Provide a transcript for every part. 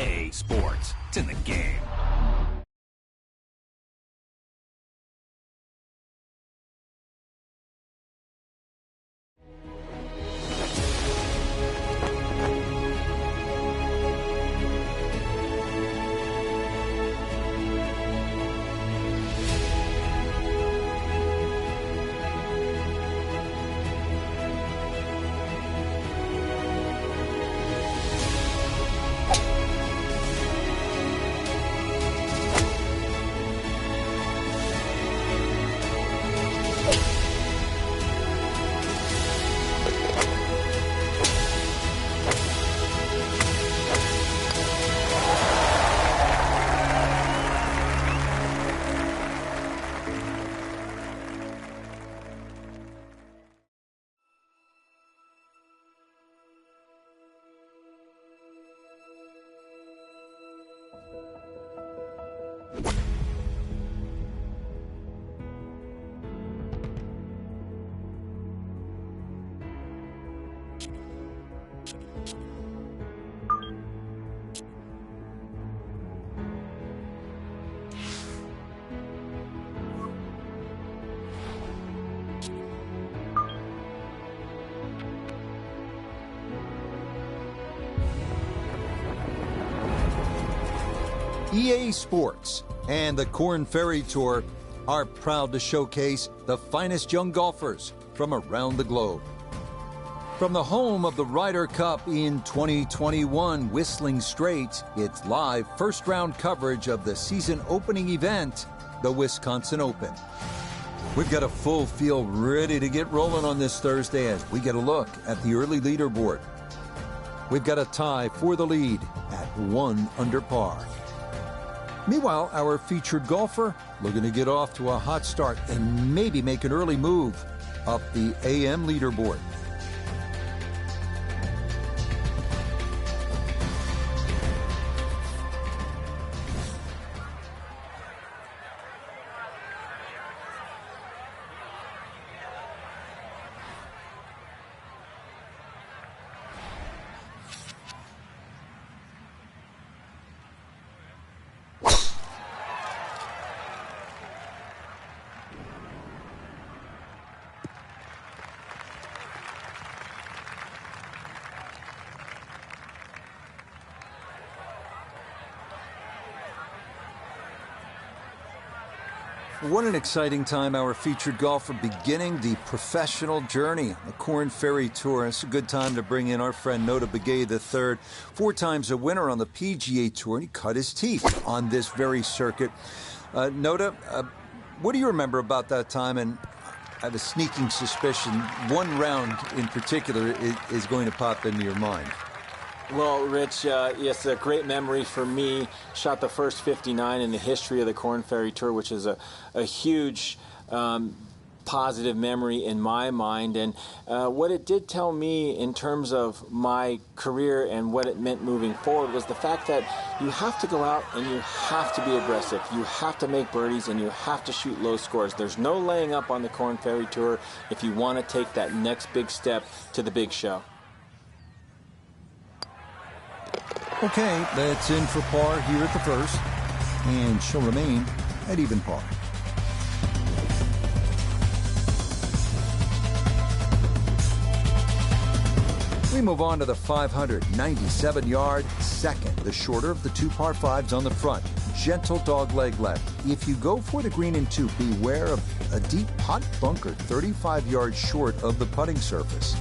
EA Sports. It's in the game. EA Sports and the Korn Ferry Tour are proud to showcase the finest young golfers from around the globe. From the home of the Ryder Cup in 2021, Whistling Straits, it's live first-round coverage of the season opening event, the Wisconsin Open. We've got a full field ready to get rolling on this Thursday as we get a look at the early leaderboard. We've got a tie for the lead at 1 under par. Meanwhile, our featured golfer looking to get off to a hot start and maybe make an early move up the AM leaderboard. What an exciting time, our featured golfer beginning the professional journey, the Korn Ferry Tour. It's a good time to bring in our friend Nota Begay III, 4 times a winner on the PGA Tour, and he cut his teeth on this very circuit. Nota, what do you remember about that time? And I have a sneaking suspicion one round in particular is going to pop into your mind. Well, Rich, it's a great memory for me. Shot the first 59 in the history of the Korn Ferry Tour, which is a huge positive memory in my mind. And what it did tell me in terms of my career and what it meant moving forward was the fact that you have to go out and you have to be aggressive. You have to make birdies and you have to shoot low scores. There's no laying up on the Korn Ferry Tour if you want to take that next big step to the big show. Okay, that's in for par here at the first, and she'll remain at even par. We move on to the 597-yard second, the shorter of the 2 par 5s on the front. Gentle dogleg left. If you go for the green in 2, beware of a deep pot bunker 35 yards short of the putting surface.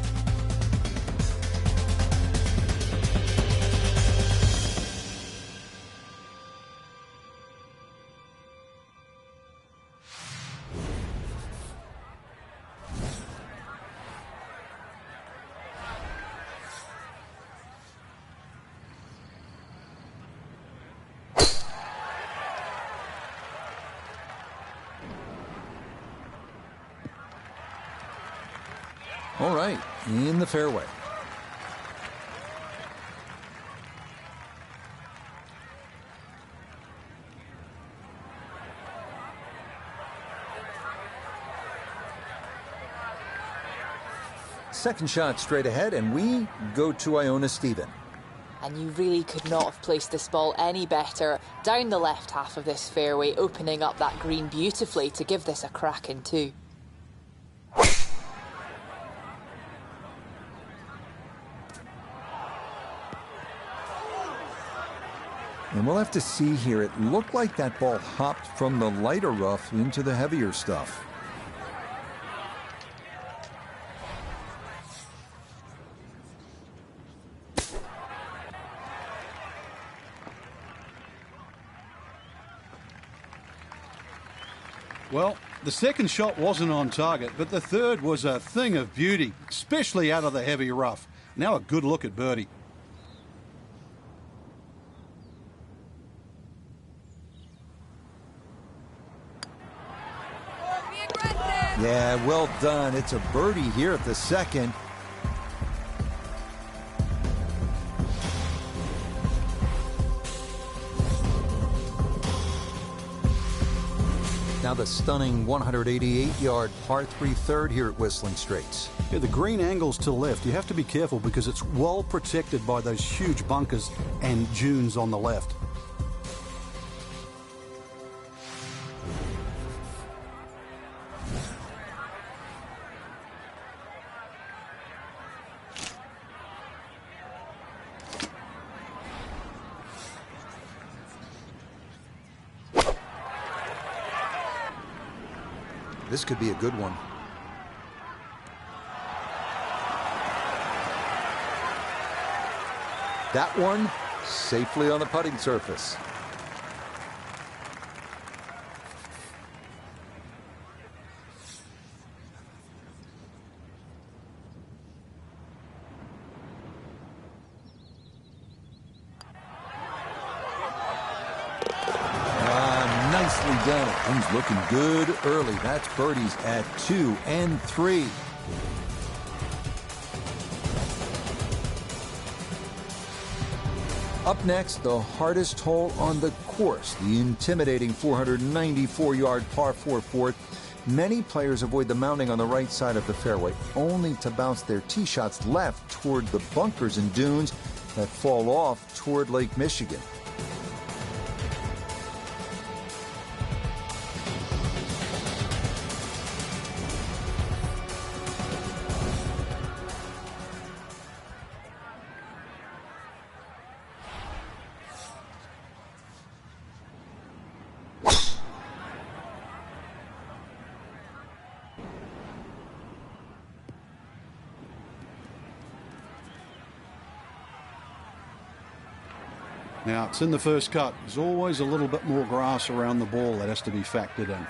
All right, in the fairway. Second shot straight ahead, and we go to Iona Stephen. And you really could not have placed this ball any better down the left half of this fairway, opening up that green beautifully to give this a cracking two. And we'll have to see here. It looked like that ball hopped from the lighter rough into the heavier stuff. Well, the second shot wasn't on target, but the third was a thing of beauty, especially out of the heavy rough. Now a good look at birdie. Yeah, well done. It's a birdie here at the second. Now the stunning 188-yard par 3 third here at Whistling Straits. Yeah, the green angles to the left. You have to be careful because it's well protected by those huge bunkers and dunes on the left. This could be a good one. That one safely on the putting surface. Nicely done. Things looking good early. That's birdies at 2 and 3. Up next, the hardest hole on the course, the intimidating 494-yard par 4 fourth. Many players avoid the mounting on the right side of the fairway, only to bounce their tee shots left toward the bunkers and dunes that fall off toward Lake Michigan. Now, it's in the first cut. There's always a little bit more grass around the ball that has to be factored in.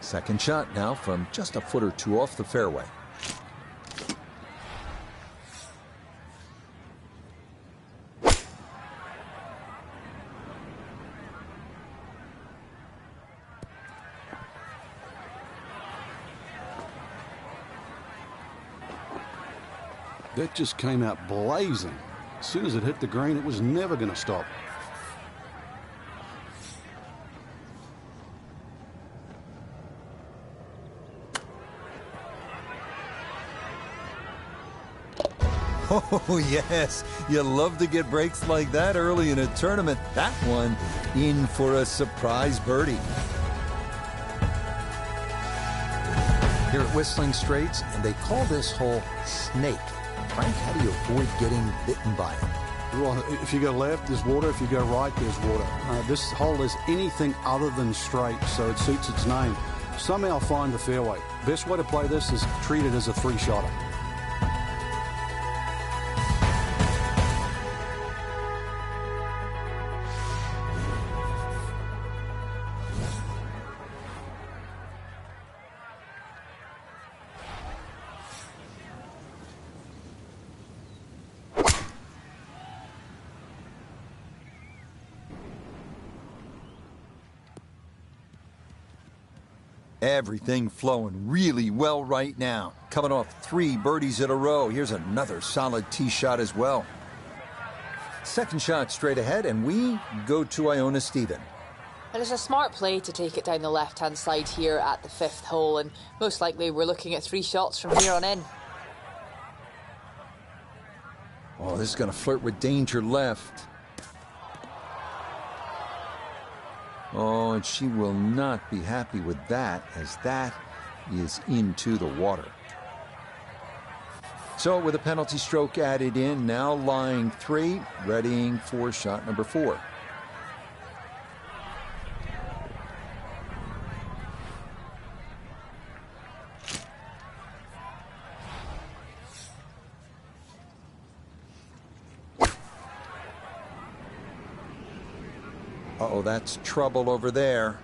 Second shot now from just a foot or two off the fairway. That just came out blazing. As soon as it hit the green, it was never going to stop. Oh, yes. You love to get breaks like that early in a tournament. That one in for a surprise birdie. Here at Whistling Straits, and they call this hole Snake. Frank, how do you avoid getting bitten by it? Well, if you go left, there's water. If you go right, there's water. This hole is anything other than straight, so it suits its name. Somehow find the fairway. Best way to play this is treat it as a three-shotter. Everything flowing really well right now. Coming off 3 birdies in a row. Here's another solid tee shot as well. Second shot straight ahead, and we go to Iona Stephen. And it's a smart play to take it down the left-hand side here at the 5th hole, and most likely we're looking at 3 shots from here on in. Oh, this is going to flirt with danger left. Oh, and she will not be happy with that, as that is into the water. So with a penalty stroke added in, now lying 3, readying for shot number 4. Uh-oh, that's trouble over there.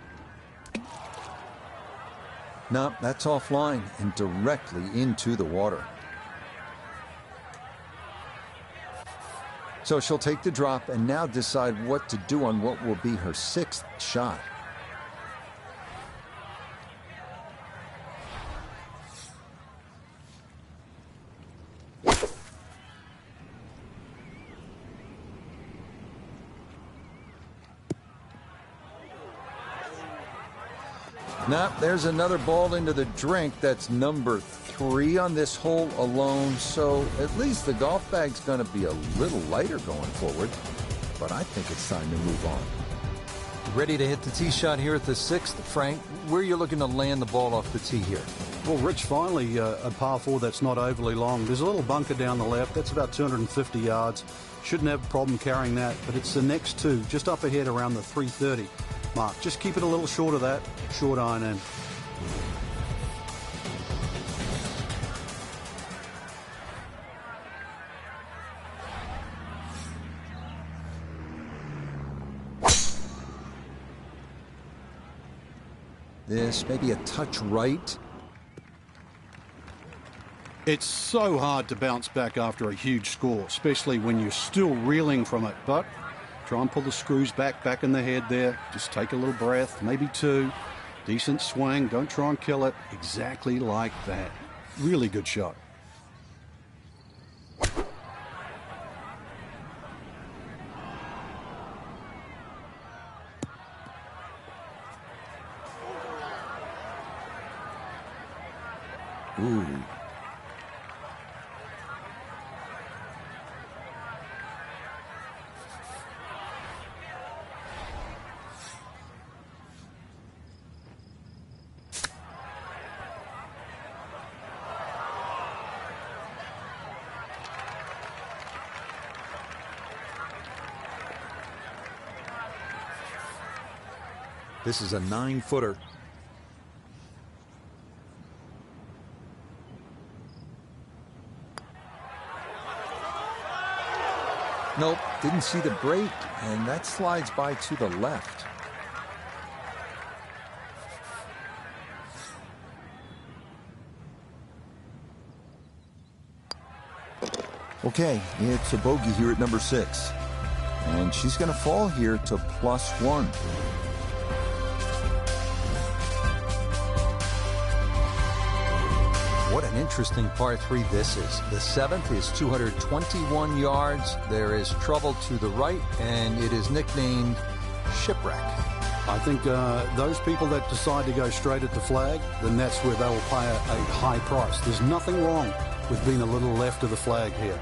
No, that's offline and directly into the water. So she'll take the drop and now decide what to do on what will be her 6th shot. Now, there's another ball into the drink. That's number 3 on this hole alone. So at least the golf bag's going to be a little lighter going forward. But I think it's time to move on. Ready to hit the tee shot here at the 6th. Frank, where are you looking to land the ball off the tee here? Well, Rich, finally a par 4 that's not overly long. There's a little bunker down the left. That's about 250 yards. Shouldn't have a problem carrying that. But it's the next 2, just up ahead around the 330 mark. Just keep it a little short of that. Short iron in. This may be a touch right. It's so hard to bounce back after a huge score, especially when you're still reeling from it. But try and pull the screws back in the head there. Just take a little breath, maybe 2. Decent swing. Don't try and kill it. Exactly like that. Really good shot. Ooh. This is a 9-footer. Nope, didn't see the break, and that slides by to the left. Okay, it's a bogey here at number 6. And she's going to fall here to +1. What an interesting par 3 this is. The 7th is 221 yards. There is trouble to the right, and it is nicknamed Shipwreck. I think those people that decide to go straight at the flag, then that's where they will pay a high price. There's nothing wrong with being a little left of the flag here.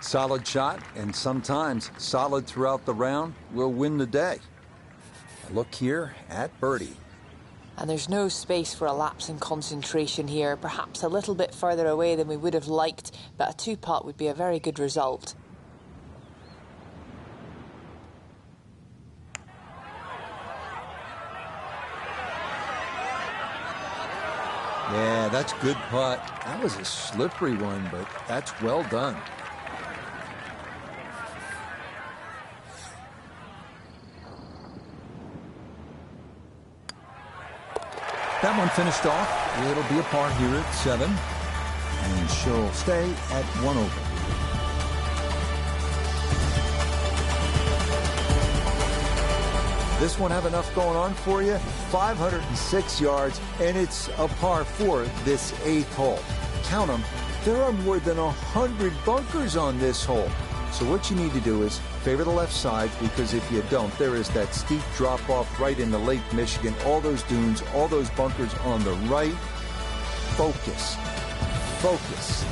Solid shot, and sometimes solid throughout the round, will win the day. A look here at birdie. And there's no space for a lapse in concentration here. Perhaps a little bit further away than we would have liked, but a 2-putt would be a very good result. Yeah, that's good putt. That was a slippery one, but that's well done. That one finished off. It'll be a par here at 7. And she'll stay at 1 over. this one have enough going on for you? 506 yards, and it's a par 4 this 8th hole. Count them. There are more than 100 bunkers on this hole. So what you need to do is favor the left side, because if you don't, there is that steep drop-off right into Lake Michigan, all those dunes, all those bunkers on the right. Focus. Focus.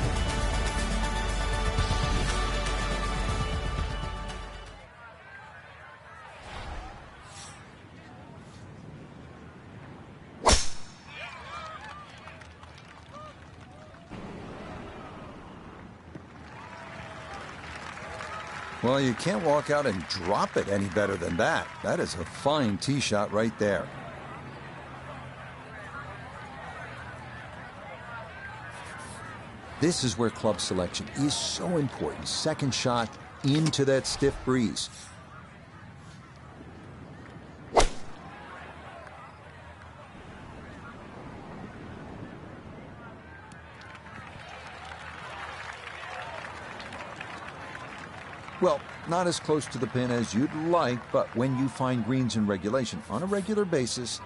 Well, you can't walk out and drop it any better than that. That is a fine tee shot right there. This is where club selection is so important. Second shot into that stiff breeze. Well, not as close to the pin as you'd like, but when you find greens in regulation on a regular basis,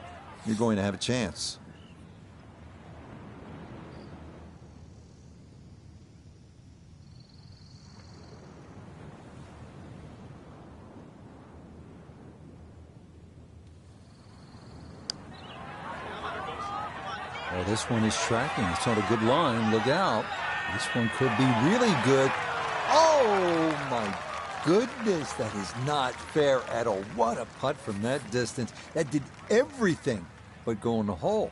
you're going to have a chance. Oh, this one is tracking. It's on a good line. Look out. This one could be really good. Oh, my goodness. That is not fair at all. What a putt from that distance. That did everything but go in the hole.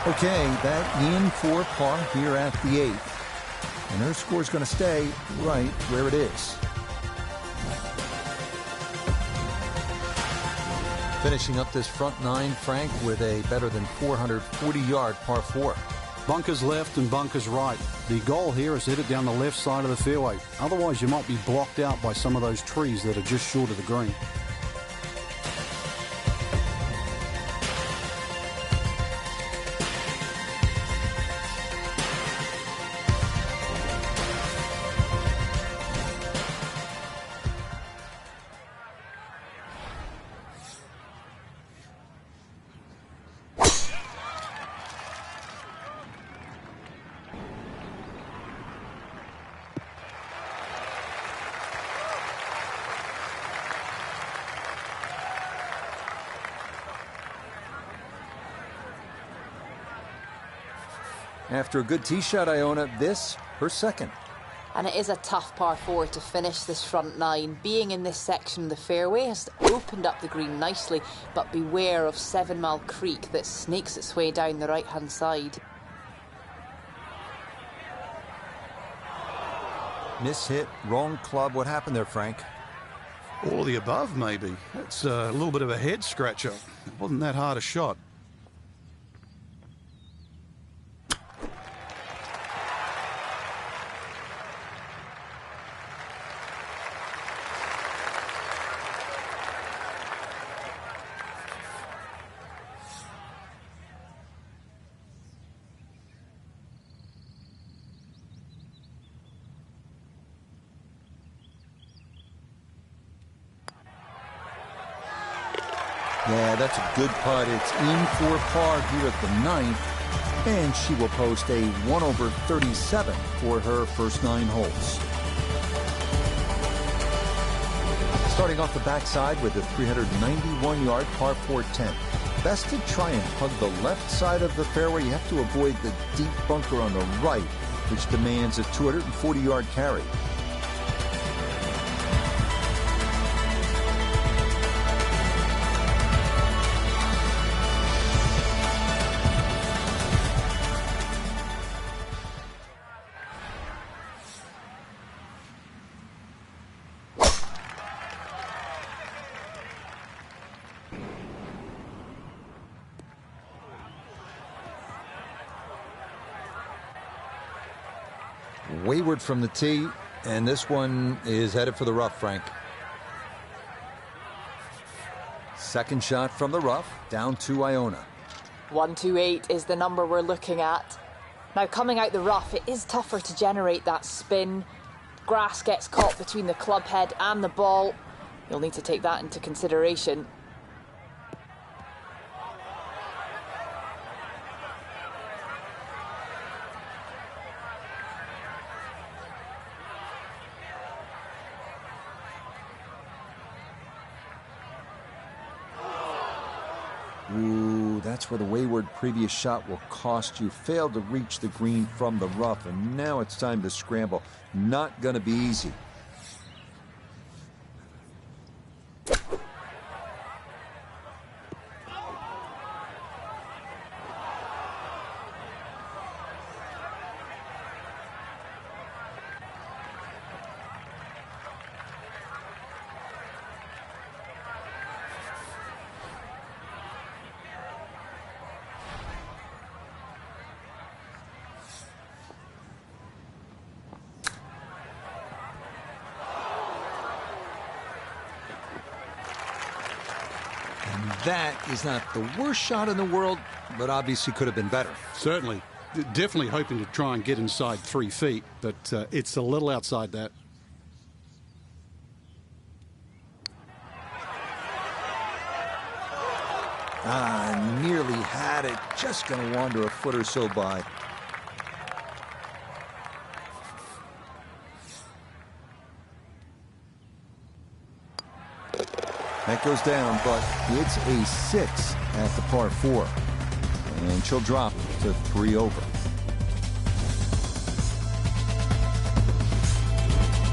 Okay, that in for par here at the 8th. And her score's going to stay right where it is. Finishing up this front 9, Frank, with a better than 440-yard par 4. Bunkers left and bunkers right. The goal here is to hit it down the left side of the fairway. Otherwise, you might be blocked out by some of those trees that are just short of the green. After a good tee shot, Iona, this, her second. And it is a tough par 4 to finish this front 9. Being in this section of the fairway has opened up the green nicely, but beware of 7 Mile Creek that snakes its way down the right-hand side. Mishit, wrong club. What happened there, Frank? All of the above, maybe. That's a little bit of a head scratcher. It wasn't that hard a shot. Yeah, that's a good putt. It's in for par here at the 9th, and she will post a 1/37 for her first 9 holes. Starting off the backside with a 391-yard par 4 10. Best to try and hug the left side of the fairway. You have to avoid the deep bunker on the right, which demands a 240-yard carry. Wayward from the tee, and this one is headed for the rough, Frank. Second shot from the rough, down to Iona. 128 is the number we're looking at. Now, coming out the rough, it is tougher to generate that spin. grass gets caught between the club head and the ball, you'll need to take that into consideration. Ooh, that's where the wayward previous shot will cost you. Failed to reach the green from the rough, and now it's time to scramble. Not going to be easy. That is not the worst shot in the world, but obviously could have been better. Certainly. Definitely hoping to try and get inside 3 feet, but it's a little outside that. Nearly had it. Just going to wander a foot or so by. That goes down, but it's a 6 at the par 4. And she'll drop to 3 over.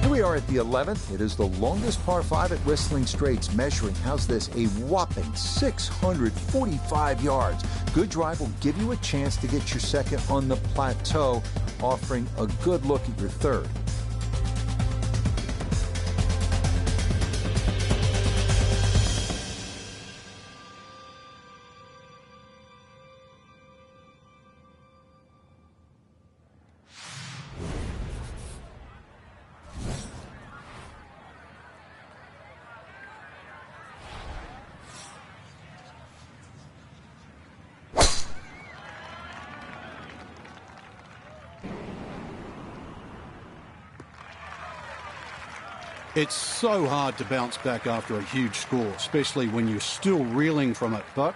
Here we are at the 11th. It is the longest par 5 at Whistling Straits, measuring, how's this, a whopping 645 yards. Good drive will give you a chance to get your second on the plateau, offering a good look at your third. It's so hard to bounce back after a huge score, especially when you're still reeling from it. But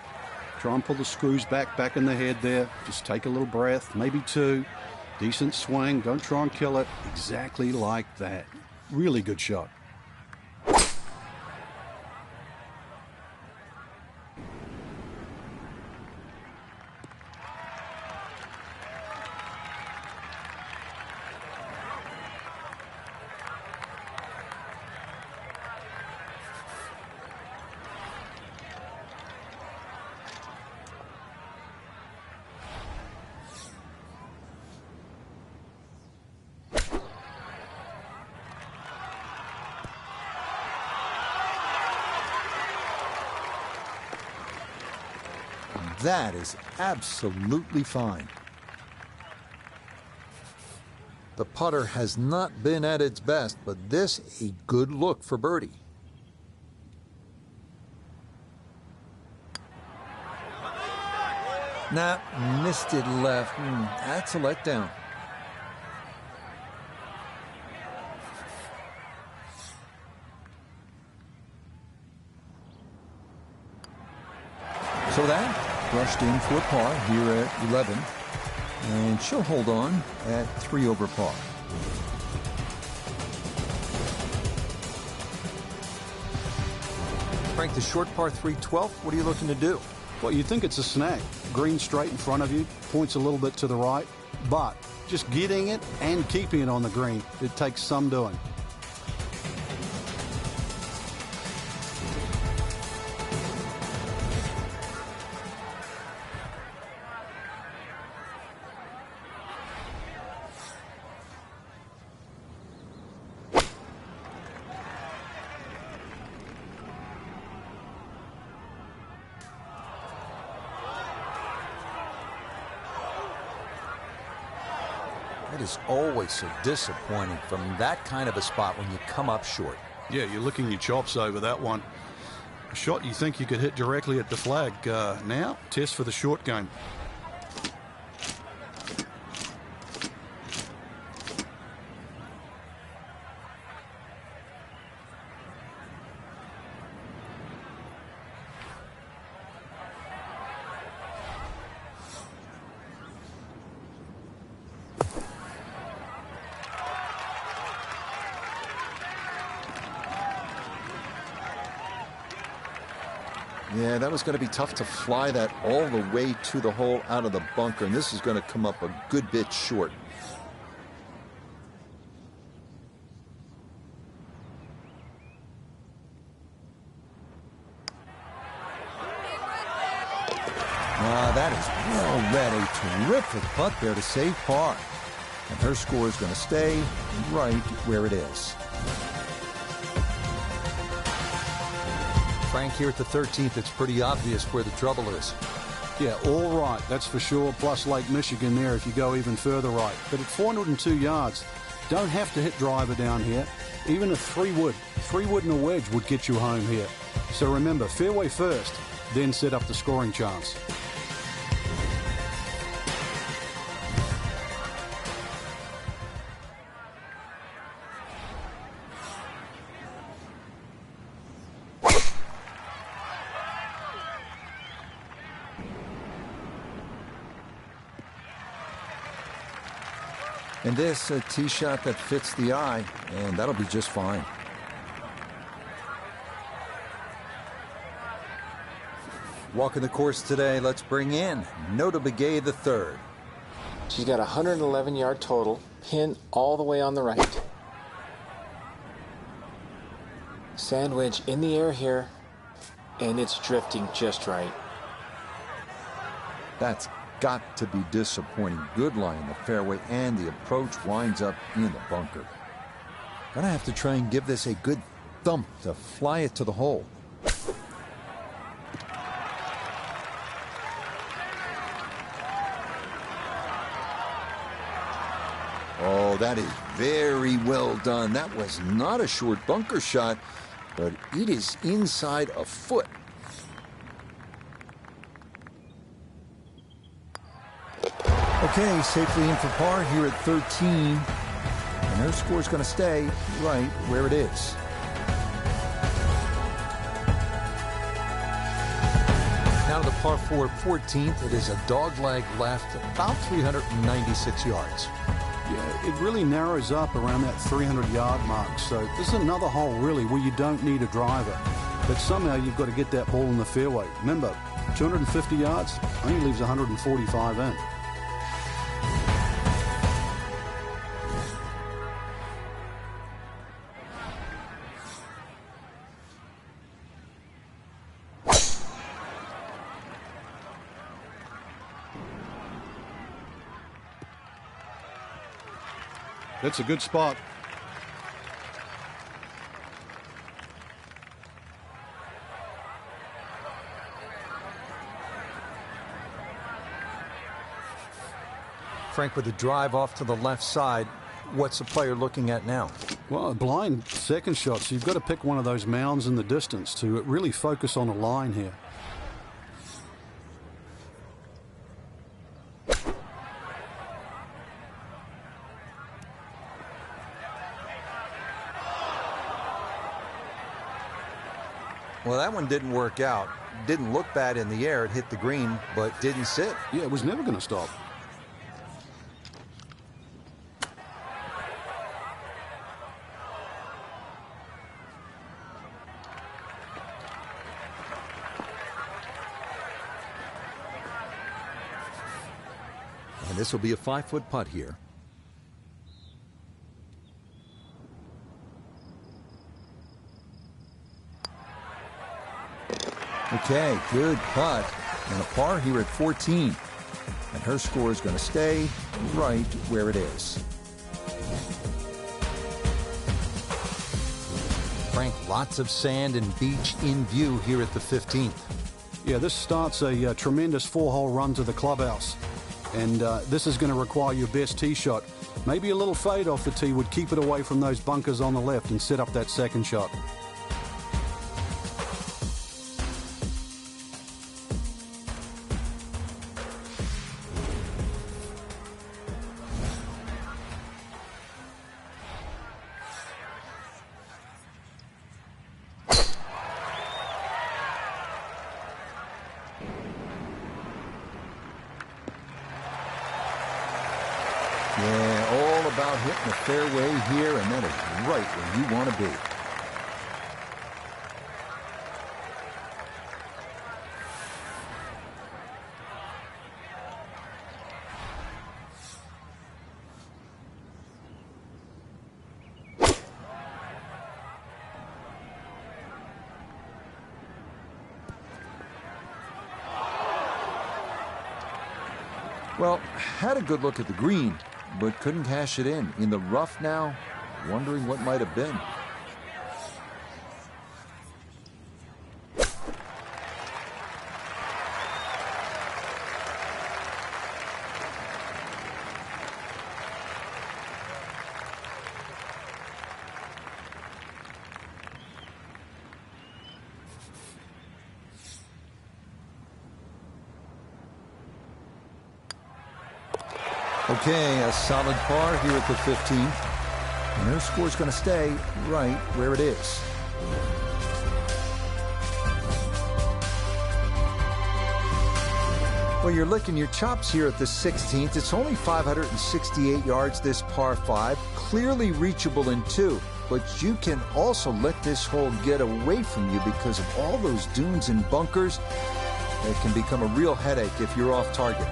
try and pull the screws back in the head there. Just take a little breath, maybe 2. Decent swing. Don't try and kill it. Exactly like that. Really good shot. That is absolutely fine. The putter has not been at its best, but this a good look for birdie. Nah, missed it left. That's a letdown. So that brushed in for par here at 11, and she'll hold on at 3 over par. Frank, the short par 3 12th, what are you looking to do? Well, you'd think it's a snag. Green straight in front of you, points a little bit to the right, but just getting it and keeping it on the green, it takes some doing. It is always so disappointing from that kind of a spot when you come up short. Yeah, you're licking your chops over that one. A shot you think you could hit directly at the flag. Now, test for the short game. Yeah, that was going to be tough to fly that all the way to the hole out of the bunker, and this is going to come up a good bit short. That is well read. A terrific putt there to save par. And her score is going to stay right where it is. Frank, here at the 13th, it's pretty obvious where the trouble is. Yeah, all right, that's for sure, plus Lake Michigan there if you go even further right. But at 402 yards, don't have to hit driver down here. Even a 3-wood and a wedge would get you home here. So remember, fairway first, then set up the scoring chance. And this, a tee shot that fits the eye, and that'll be just fine. Walking the course today, let's bring in Nota Begay the third. She's got a 111-yard total, pin all the way on the right. Sand wedge in the air here, and it's drifting just right. That's got to be disappointing. Good lie in the fairway, and the approach winds up in the bunker. Gonna have to try and give this a good thump to fly it to the hole. Oh, that is very well done. That was not a short bunker shot, but it is inside a foot. Okay, safely in for par here at 13. And her score's going to stay right where it is. Now to the par 4 14th. It is a dogleg left, about 396 yards. Yeah, it really narrows up around that 300-yard mark. So this is another hole, really, where you don't need a driver. But somehow you've got to get that ball in the fairway. Remember, 250 yards only leaves 145 in. That's a good spot. Frank, with the drive off to the left side, what's the player looking at now? Well, a blind second shot, so you've got to pick one of those mounds in the distance to really focus on a line here. Well, that one didn't work out. Didn't look bad in the air. It hit the green, but didn't sit. Yeah, it was never going to stop. And this will be a 5-foot putt here. Okay, good putt. And a par here at 14. And her score is going to stay right where it is. Frank, lots of sand and beach in view here at the 15th. Yeah, this starts a tremendous 4-hole run to the clubhouse. And this is going to require your best tee shot. Maybe a little fade off the tee would keep it away from those bunkers on the left and set up that second shot. Yeah, all about hitting the fairway here, and that is right where you want to be. Well, had a good look at the green, but couldn't cash it in. In the rough now, wondering what might have been. Okay, a solid par here at the 15th. And her score's going to stay right where it is. Well, you're licking your chops here at the 16th. It's only 568 yards, this par 5. Clearly reachable in 2. But you can also let this hole get away from you because of all those dunes and bunkers. It can become a real headache if you're off target.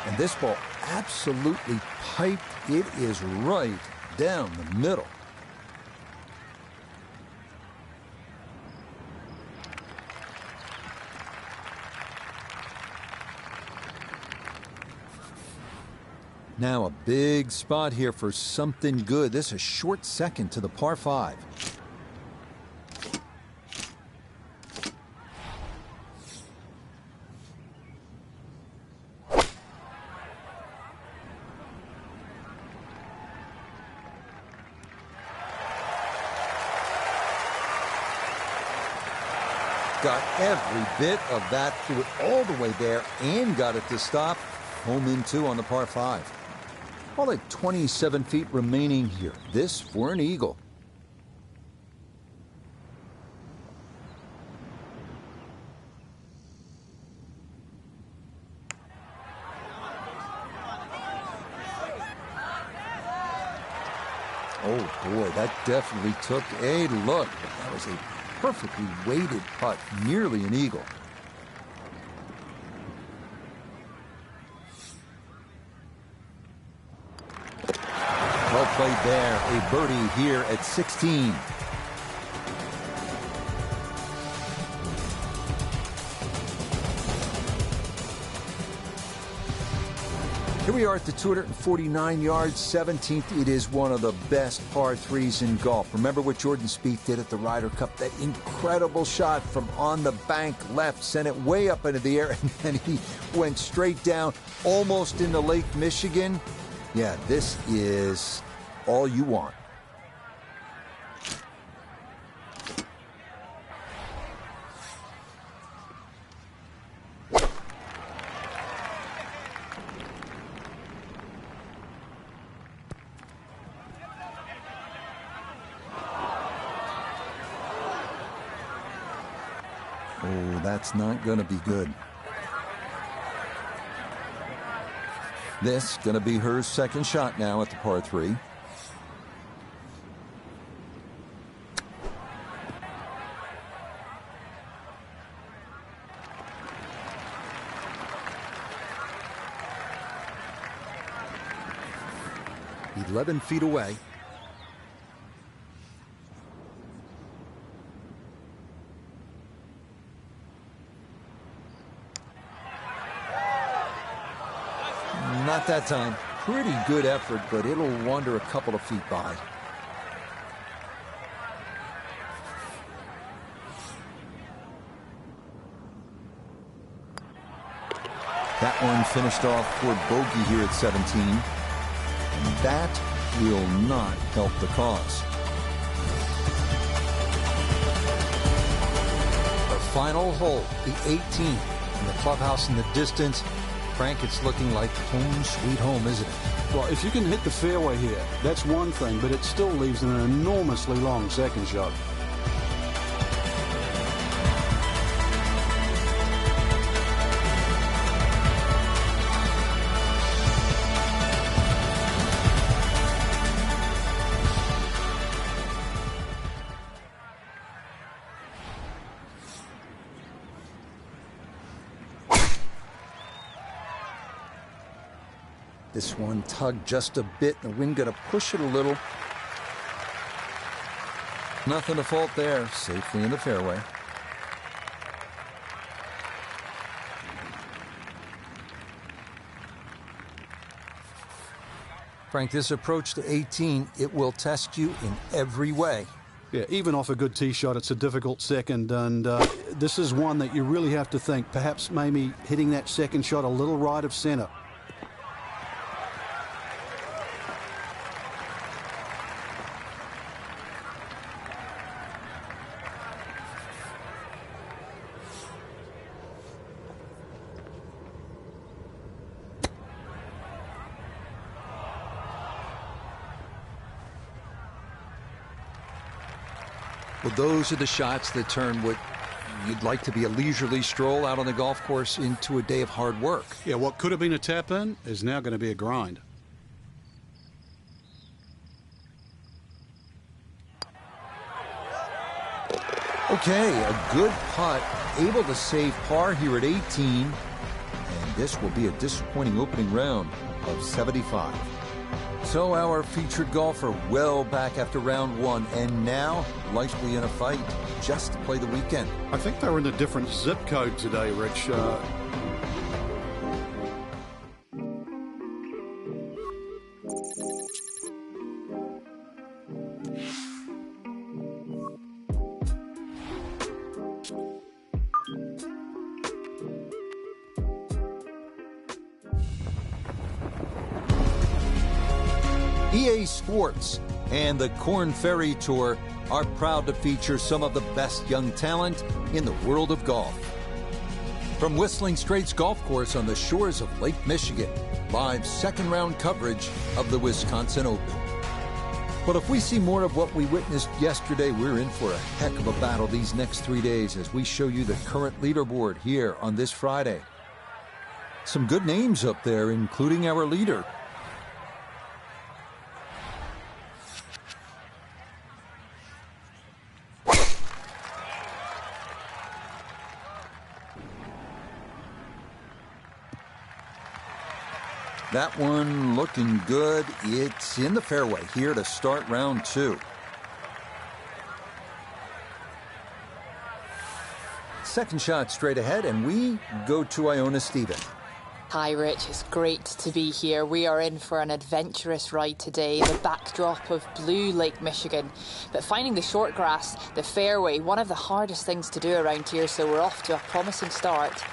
And this ball absolutely piped. It is right down the middle. Now a big spot here for something good. This is a short second to the par 5. Got every bit of that, threw it all the way there and got it to stop. Home in 2 on the par 5. All at 27 feet remaining here. This for an eagle. Oh boy, that definitely took a look. That was a perfectly weighted putt, nearly an eagle. Well played there, a birdie here at 16. Here we are at the 249 yards, 17th. It is one of the best par 3s in golf. Remember what Jordan Spieth did at the Ryder Cup? That incredible shot from on the bank left, sent it way up into the air, and then he went straight down, almost into Lake Michigan. Yeah, this is all you want. Oh, that's not going to be good. This going to be her second shot now at the par 3. "11 feet away." Not that time. Pretty good effort, but it'll wander a couple of feet by. That one finished off for bogey here at 17. And that will not help the cause. The final hole, the 18th, and the clubhouse in the distance. Frank, it's looking like home sweet home, isn't it? Well, if you can hit the fairway here, that's one thing, but it still leaves an enormously long second shot. This one tugged just a bit. The wind going to push it a little. Nothing to fault there. Safely in the fairway. Frank, this approach to 18, it will test you in every way. Yeah, even off a good tee shot, it's a difficult second, and this is one that you really have to think, perhaps maybe hitting that second shot a little right of center. Well, those are the shots that turn what you'd like to be a leisurely stroll out on the golf course into a day of hard work. Yeah, what could have been a tap-in is now going to be a grind. Okay, a good putt, able to save par here at 18, and this will be a disappointing opening round of 75. So our featured golfer well back after round one, and now likely in a fight just to play the weekend. I think they were in a different zip code today, Rich. EA Sports and the Korn Ferry Tour are proud to feature some of the best young talent in the world of golf. From Whistling Straits Golf Course on the shores of Lake Michigan, live second round coverage of the Wisconsin Open. But if we see more of what we witnessed yesterday, we're in for a heck of a battle these next 3 days as we show you the current leaderboard here on this Friday. Some good names up there, including our leader. That one looking good. It's in the fairway here to start round two. Second shot straight ahead, and we go to Iona Stephen. Hi Rich, it's great to be here. We are in for an adventurous ride today, the backdrop of blue Lake Michigan. But finding the short grass, the fairway, one of the hardest things to do around here, so we're off to a promising start.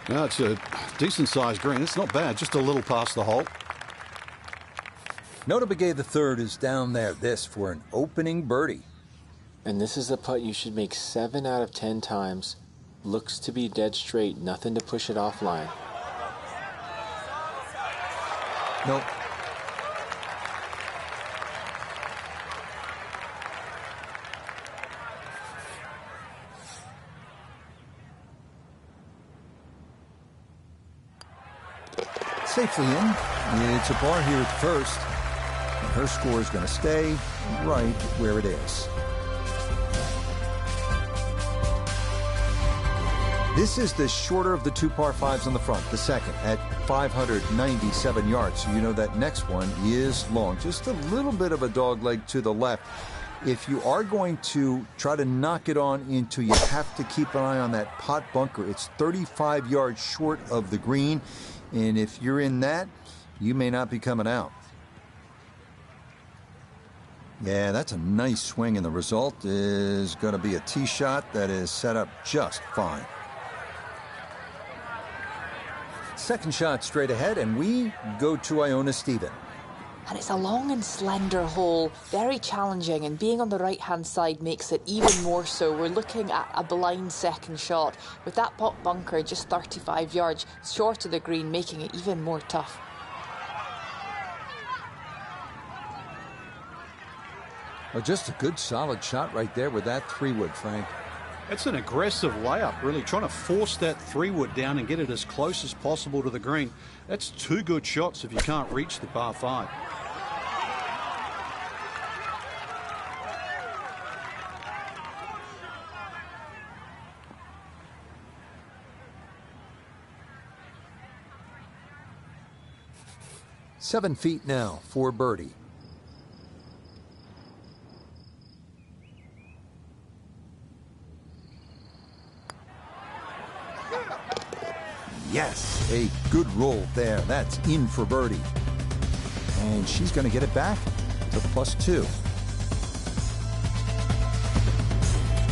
Yeah, it's a decent-sized green. It's not bad, just a little past the hole. Nota Begay the third is down there. This for an opening birdie. And this is a putt you should make 7 out of 10 times. Looks to be dead straight, nothing to push it offline. Nope. Safely in. It's a par here at first. And her score is going to stay right where it is. This is the shorter of the two par fives on the front, the second at 597 yards. So you know that next one is long. Just a little bit of a dog leg to the left. If you are going to try to knock it on into, you have to keep an eye on that pot bunker. It's 35 yards short of the green. And if you're in that, you may not be coming out. Yeah, that's a nice swing, and the result is going to be a tee shot that is set up just fine. Second shot straight ahead, and we go to Iona Stephen. And it's a long and slender hole, very challenging, and being on the right-hand side makes it even more so. We're looking at a blind second shot, with that pot bunker just 35 yards short of the green, making it even more tough. Well, just a good solid shot right there with that 3-wood, Frank. It's an aggressive layup, really, trying to force that 3-wood down and get it as close as possible to the green. That's two good shots if you can't reach the par 5. 7 feet now for birdie. Yes, a good roll there. That's in for birdie. And she's going to get it back to +2.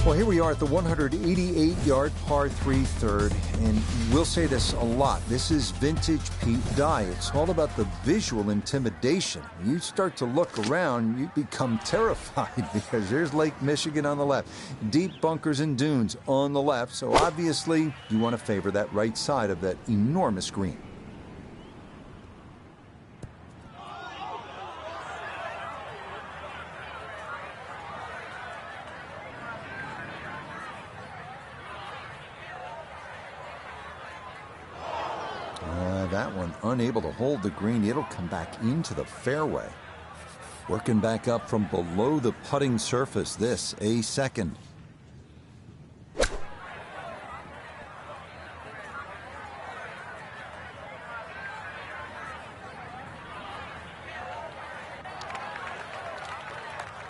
Well, here we are at the 188-yard par 3 third, and we'll say this a lot. This is vintage Pete Dye. It's all about the visual intimidation. You start to look around, you become terrified because there's Lake Michigan on the left, deep bunkers and dunes on the left, so obviously you want to favor that right side of that enormous green. That one unable to hold the green. It'll come back into the fairway. Working back up from below the putting surface. This a second.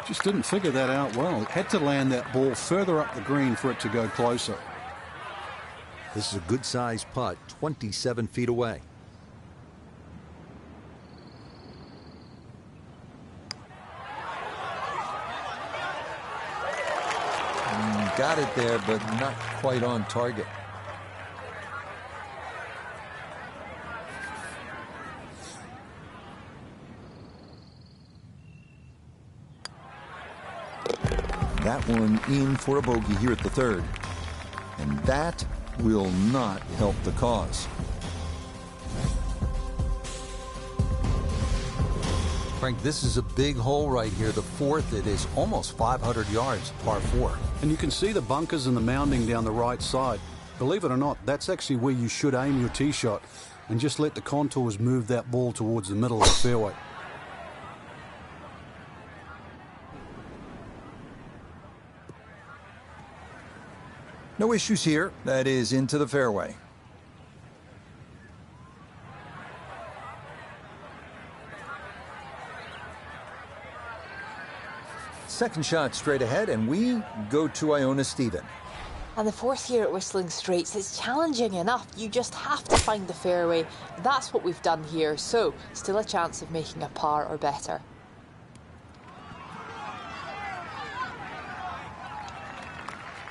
Just didn't figure that out well. Had to land that ball further up the green for it to go closer. This is a good-sized putt, 27 feet away. Got it there, but not quite on target. That one in for a bogey here at the third. And that will not help the cause. Frank, this is a big hole right here. The fourth, it is almost 500 yards, par 4. And you can see the bunkers and the mounding down the right side. Believe it or not, that's actually where you should aim your tee shot and just let the contours move that ball towards the middle of the fairway. No issues here. That is into the fairway. Second shot straight ahead, and we go to Iona Stephen. And the fourth here at Whistling Straits is challenging enough. You just have to find the fairway. That's what we've done here. So, still a chance of making a par or better.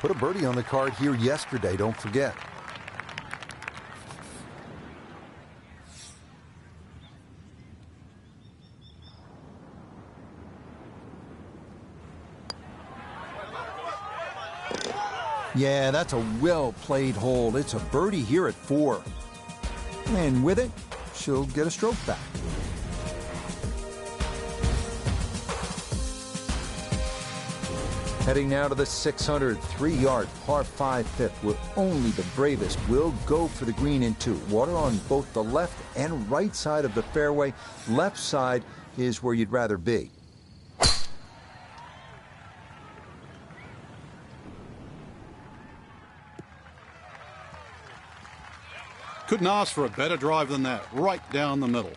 Put a birdie on the card here yesterday, don't forget. Yeah, that's a well-played hole. It's a birdie here at 4. And with it, she'll get a stroke back. Heading now to the 603-yard par 5 fifth, where only the bravest will go for the green in 2. Water on both the left and right side of the fairway. Left side is where you'd rather be. Couldn't ask for a better drive than that, right down the middle.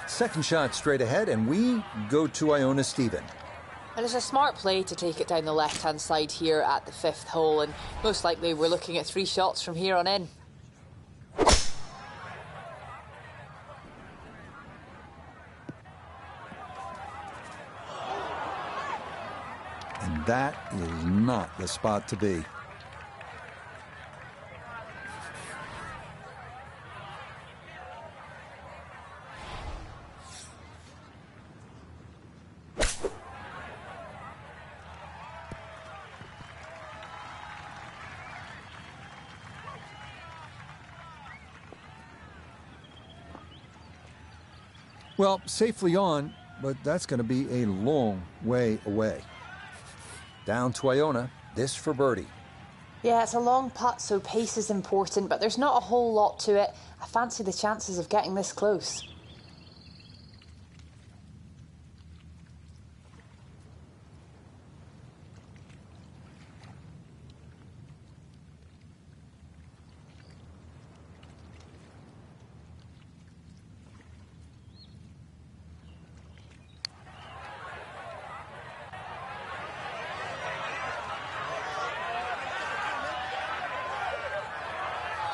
Second shot straight ahead, and we go to Iona Stephen. And it's a smart play to take it down the left-hand side here at the 5th hole, and most likely we're looking at 3 shots from here on in. And that is not the spot to be. Well, safely on, but that's going to be a long way away. Down to Iona, this for birdie. Yeah, it's a long putt, so pace is important, but there's not a whole lot to it. I fancy the chances of getting this close.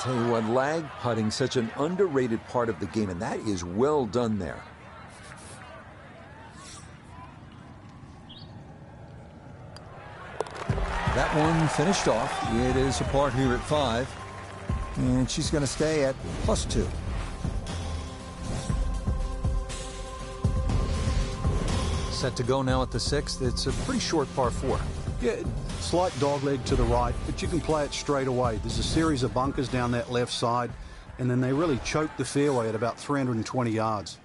Tell you what, lag putting, such an underrated part of the game, and that is well done there. That one finished off. It is a par here at 5, and she's going to stay at +2. Set to go now at the 6th. It's a pretty short par 4. Yeah, slight dogleg to the right, but you can play it straight away. There's a series of bunkers down that left side, and then they really choke the fairway at about 320 yards.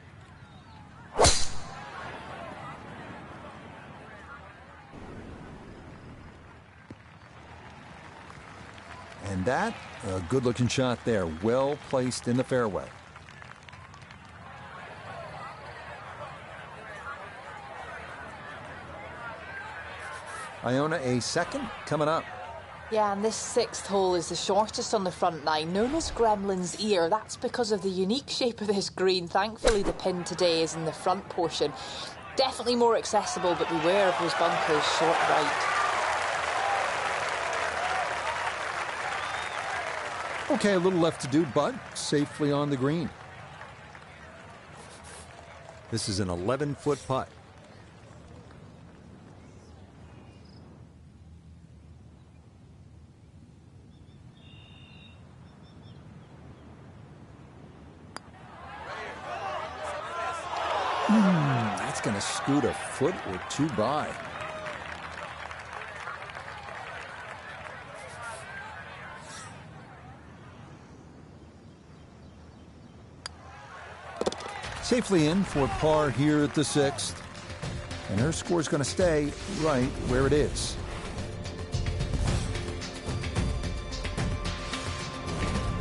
And that, a good-looking shot there, well placed in the fairway. Iona, a second coming up. Yeah, and this 6th hole is the shortest on the front 9, known as Gremlin's Ear. That's because of the unique shape of this green. Thankfully, the pin today is in the front portion. Definitely more accessible, but beware of those bunkers short right. Okay, a little left to do, but safely on the green. This is an 11-foot putt. That's going to scoot a foot or two by. Safely in for par here at the 6th. And her score's going to stay right where it is.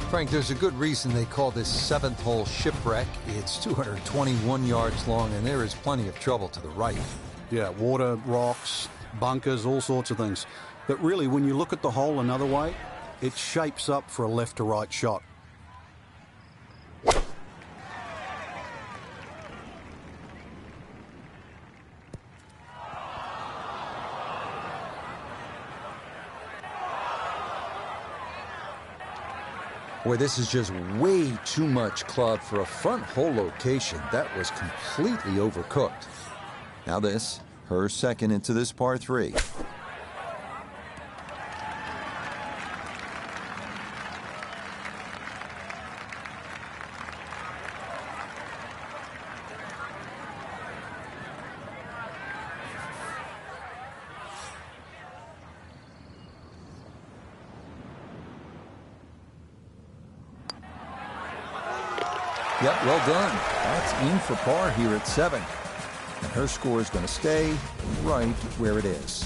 Frank, there's a good reason they call this 7th hole shipwreck. It's 221 yards long, and there is plenty of trouble to the right. Yeah, water, rocks, bunkers, all sorts of things. But really, when you look at the hole another way, it shapes up for a left to right shot. Boy, this is just way too much club for a front hole location. That was completely overcooked. Now this, her second into this par 3. Yep, well done. That's in for par here at 7. And her score is going to stay right where it is.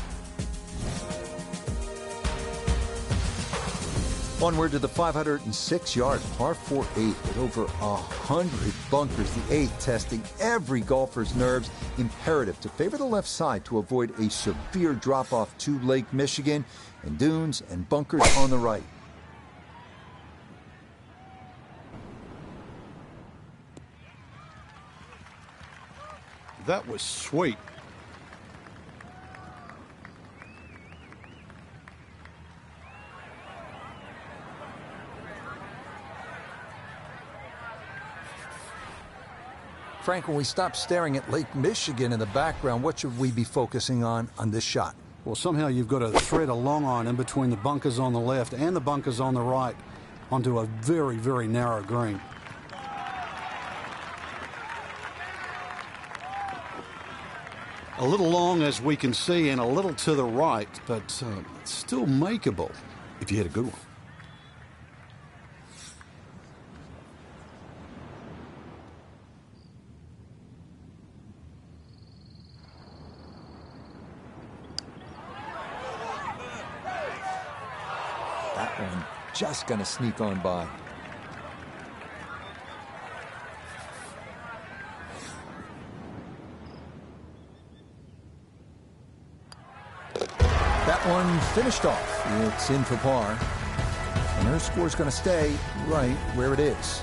Onward to the 506-yard par 4-8 with over 100 bunkers. The 8th testing every golfer's nerves. Imperative to favor the left side to avoid a severe drop-off to Lake Michigan, and dunes and bunkers on the right. That was sweet. Frank, when we stop staring at Lake Michigan in the background, what should we be focusing on this shot? Well, somehow you've got to thread a long iron in between the bunkers on the left and the bunkers on the right onto a very, very narrow green. A little long, as we can see, and a little to the right, but it's still makeable if you hit a good one. That one just going to sneak on by. That one finished off. It's in for par. And her score's going to stay right where it is.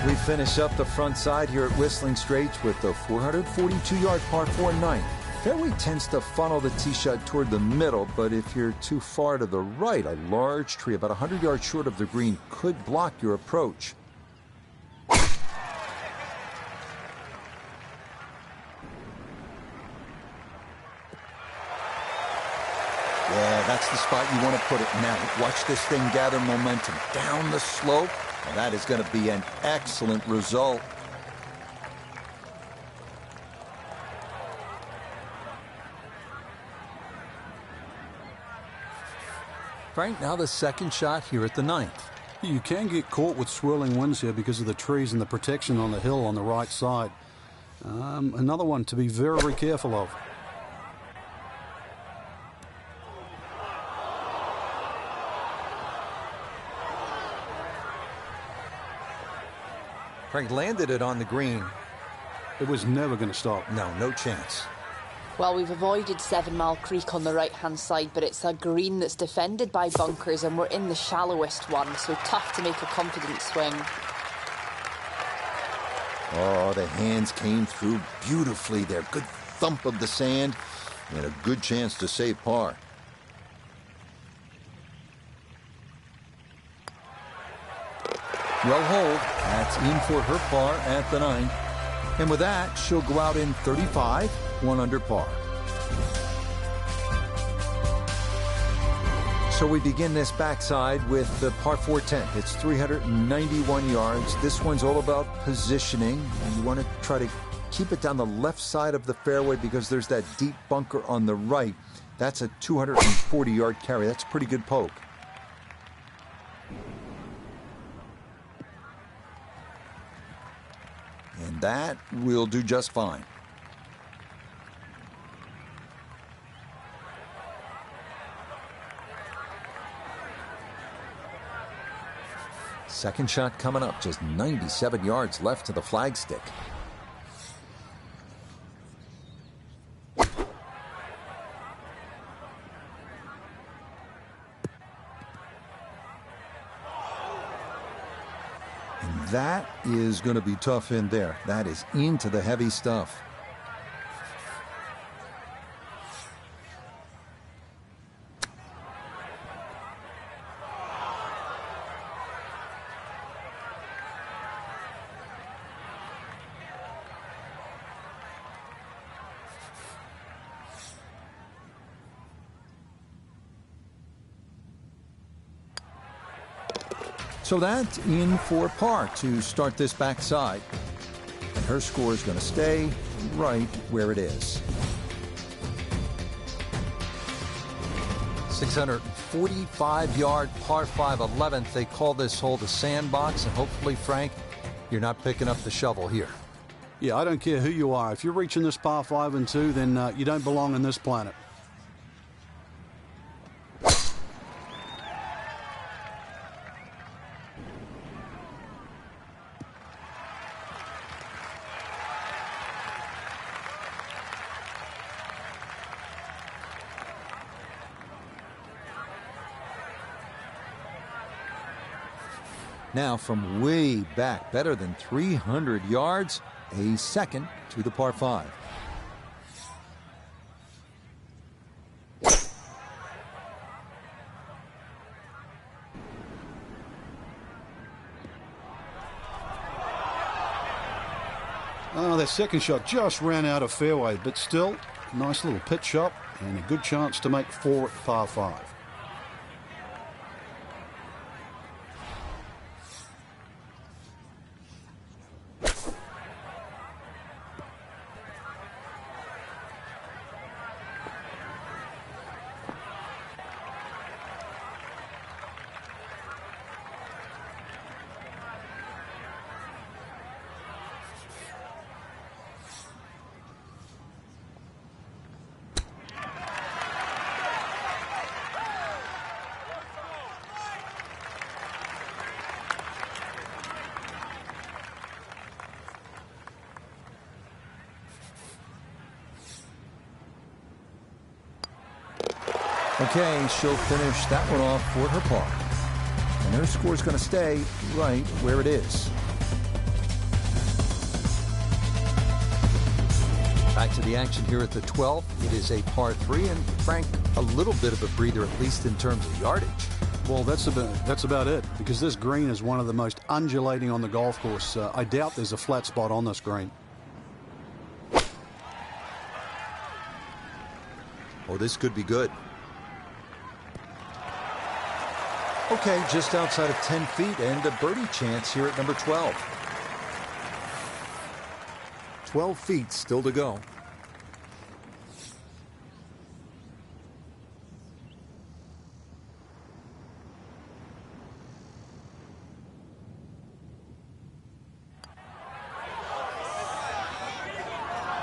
We finish up the front side here at Whistling Straits with the 442-yard par 4 9th. fairway tends to funnel the tee shot toward the middle, but if you're too far to the right, a large tree about 100 yards short of the green could block your approach. Yeah, that's the spot you want to put it. Now, watch this thing gather momentum down the slope. Well, that is going to be an excellent result. Frank, now the second shot here at the 9th. You can get caught with swirling winds here because of the trees and the protection on the hill on the right side. Another one to be very, very careful of. Frank landed it on the green. It was never going to stop. No chance. Well, we've avoided 7 Mile Creek on the right-hand side, but it's a green that's defended by bunkers, and we're in the shallowest one, so tough to make a confident swing. Oh, the hands came through beautifully there. Good thump of the sand and a good chance to save par. Well hold. That's in for her par at the 9th. And with that, she'll go out in 35, 1 under par. So we begin this backside with the par 4 10th. It's 391 yards. This one's all about positioning. And you want to try to keep it down the left side of the fairway because there's that deep bunker on the right. That's a 240-yard carry. That's a pretty good poke. And that will do just fine. Second shot coming up, just 97 yards left to the flagstick. And that is going to be tough in there. That is into the heavy stuff. So that's in for par to start this backside. And her score is going to stay right where it is. 645-yard par 5 11th. They call this hole the sandbox. And hopefully, Frank, you're not picking up the shovel here. Yeah, I don't care who you are. If you're reaching this par 5 and 2, then you don't belong on this planet. Now from way back, better than 300 yards, a second to the par 5. Oh, that second shot just ran out of fairway, but still, nice little pitch shot and a good chance to make 4 at par 5. Okay, she'll finish that one off for her par. And her score is going to stay right where it is. Back to the action here at the 12th. It is a par 3, and Frank, a little bit of a breather, at least in terms of yardage. Well, that's about it, because this green is one of the most undulating on the golf course. I doubt there's a flat spot on this green. Oh, this could be good. Okay, just outside of 10 feet and a birdie chance here at number 12. 12 feet still to go.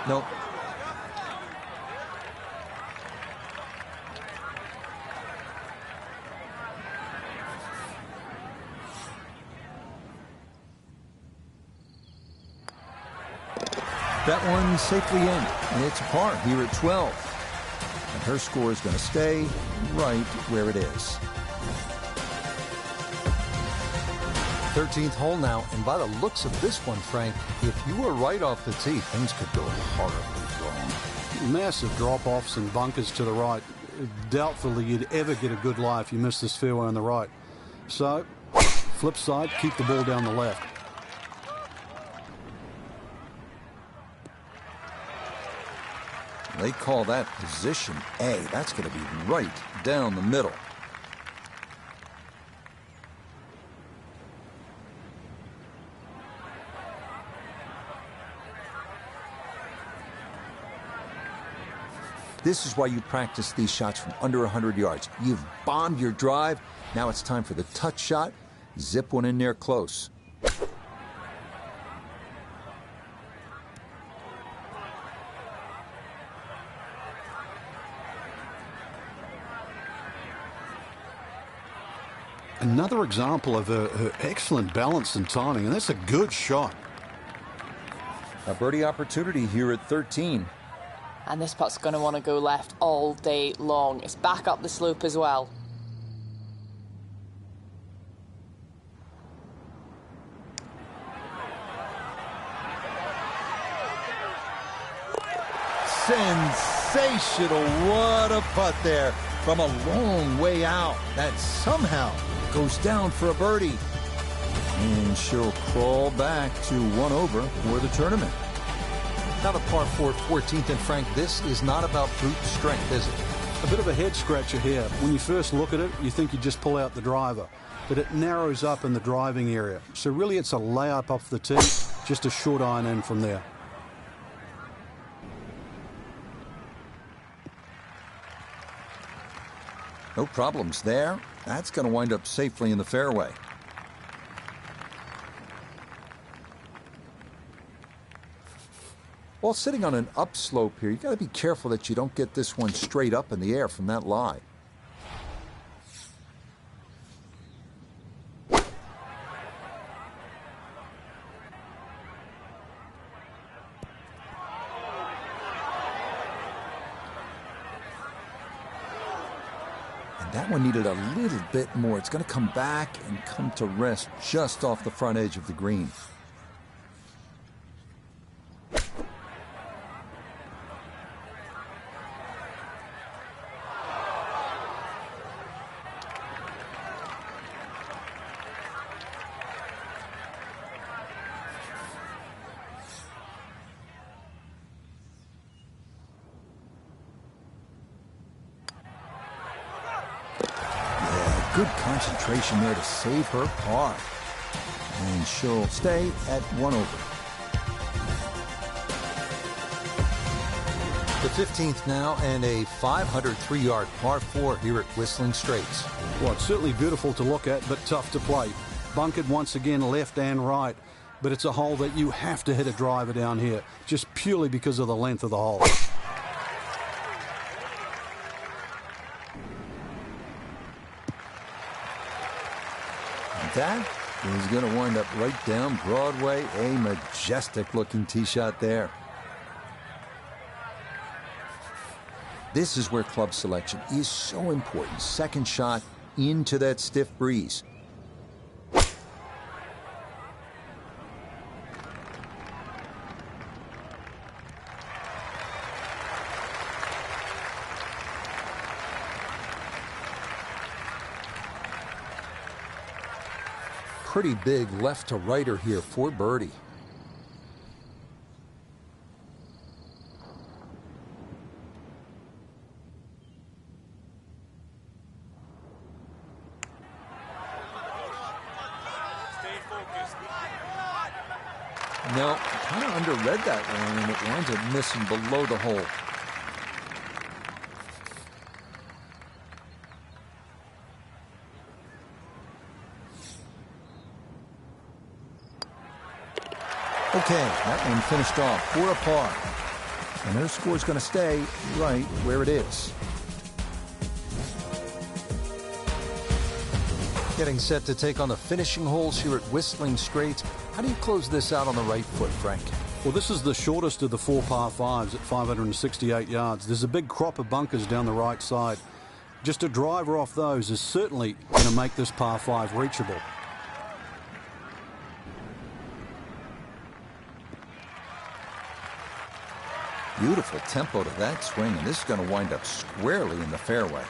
Nope. That one safely in. It's a par here at 12. And her score is going to stay right where it is. 13th hole now, and by the looks of this one, Frank, if you were right off the tee, things could go horribly wrong. Massive drop-offs and bunkers to the right. Doubtfully you'd ever get a good lie if you missed this fairway on the right. So, flip side, keep the ball down the left. They call that position A. That's going to be right down the middle. This is why you practice these shots from under 100 yards. You've bombed your drive. Now it's time for the touch shot. Zip one in there close. Another example of her excellent balance and timing, and that's a good shot. A birdie opportunity here at 13. And this putt's going to want to go left all day long. It's back up the slope as well. Sensational. What a putt there from a long way out. That somehow goes down for a birdie. And she'll crawl back to one over for the tournament. Now the par 4, 14th, and Frank, this is not about brute strength, is it? A bit of a head scratcher here. When you first look at it, you think you just pull out the driver, but it narrows up in the driving area. So really it's a layup off the tee, just a short iron in from there. No problems there. That's going to wind up safely in the fairway. While sitting on an upslope here, you got to be careful that you don't get this one straight up in the air from that lie. That one needed a little bit more. It's going to come back and come to rest just off the front edge of the green. Good concentration there to save her par. And she'll stay at one over. The 15th now, and a 503-yard par 4 here at Whistling Straits. Well, it's certainly beautiful to look at, but tough to play. Bunkered once again left and right, but it's a hole that you have to hit a driver down here, just purely because of the length of the hole. That is going to wind up right down Broadway. A majestic-looking tee shot there. This is where club selection is so important. Second shot into that stiff breeze. pretty big left to righter here for birdie. No, kind of underread that one, and it winds up missing below the hole. Okay, that one finished off for a par. And her score's going to stay right where it is. Getting set to take on the finishing holes here at Whistling Straits. How do you close this out on the right foot, Frank? Well, this is the shortest of the 4 par 5s at 568 yards. There's a big crop of bunkers down the right side. Just a driver off those is certainly going to make this par 5 reachable. Beautiful tempo to that swing, and this is going to wind up squarely in the fairway.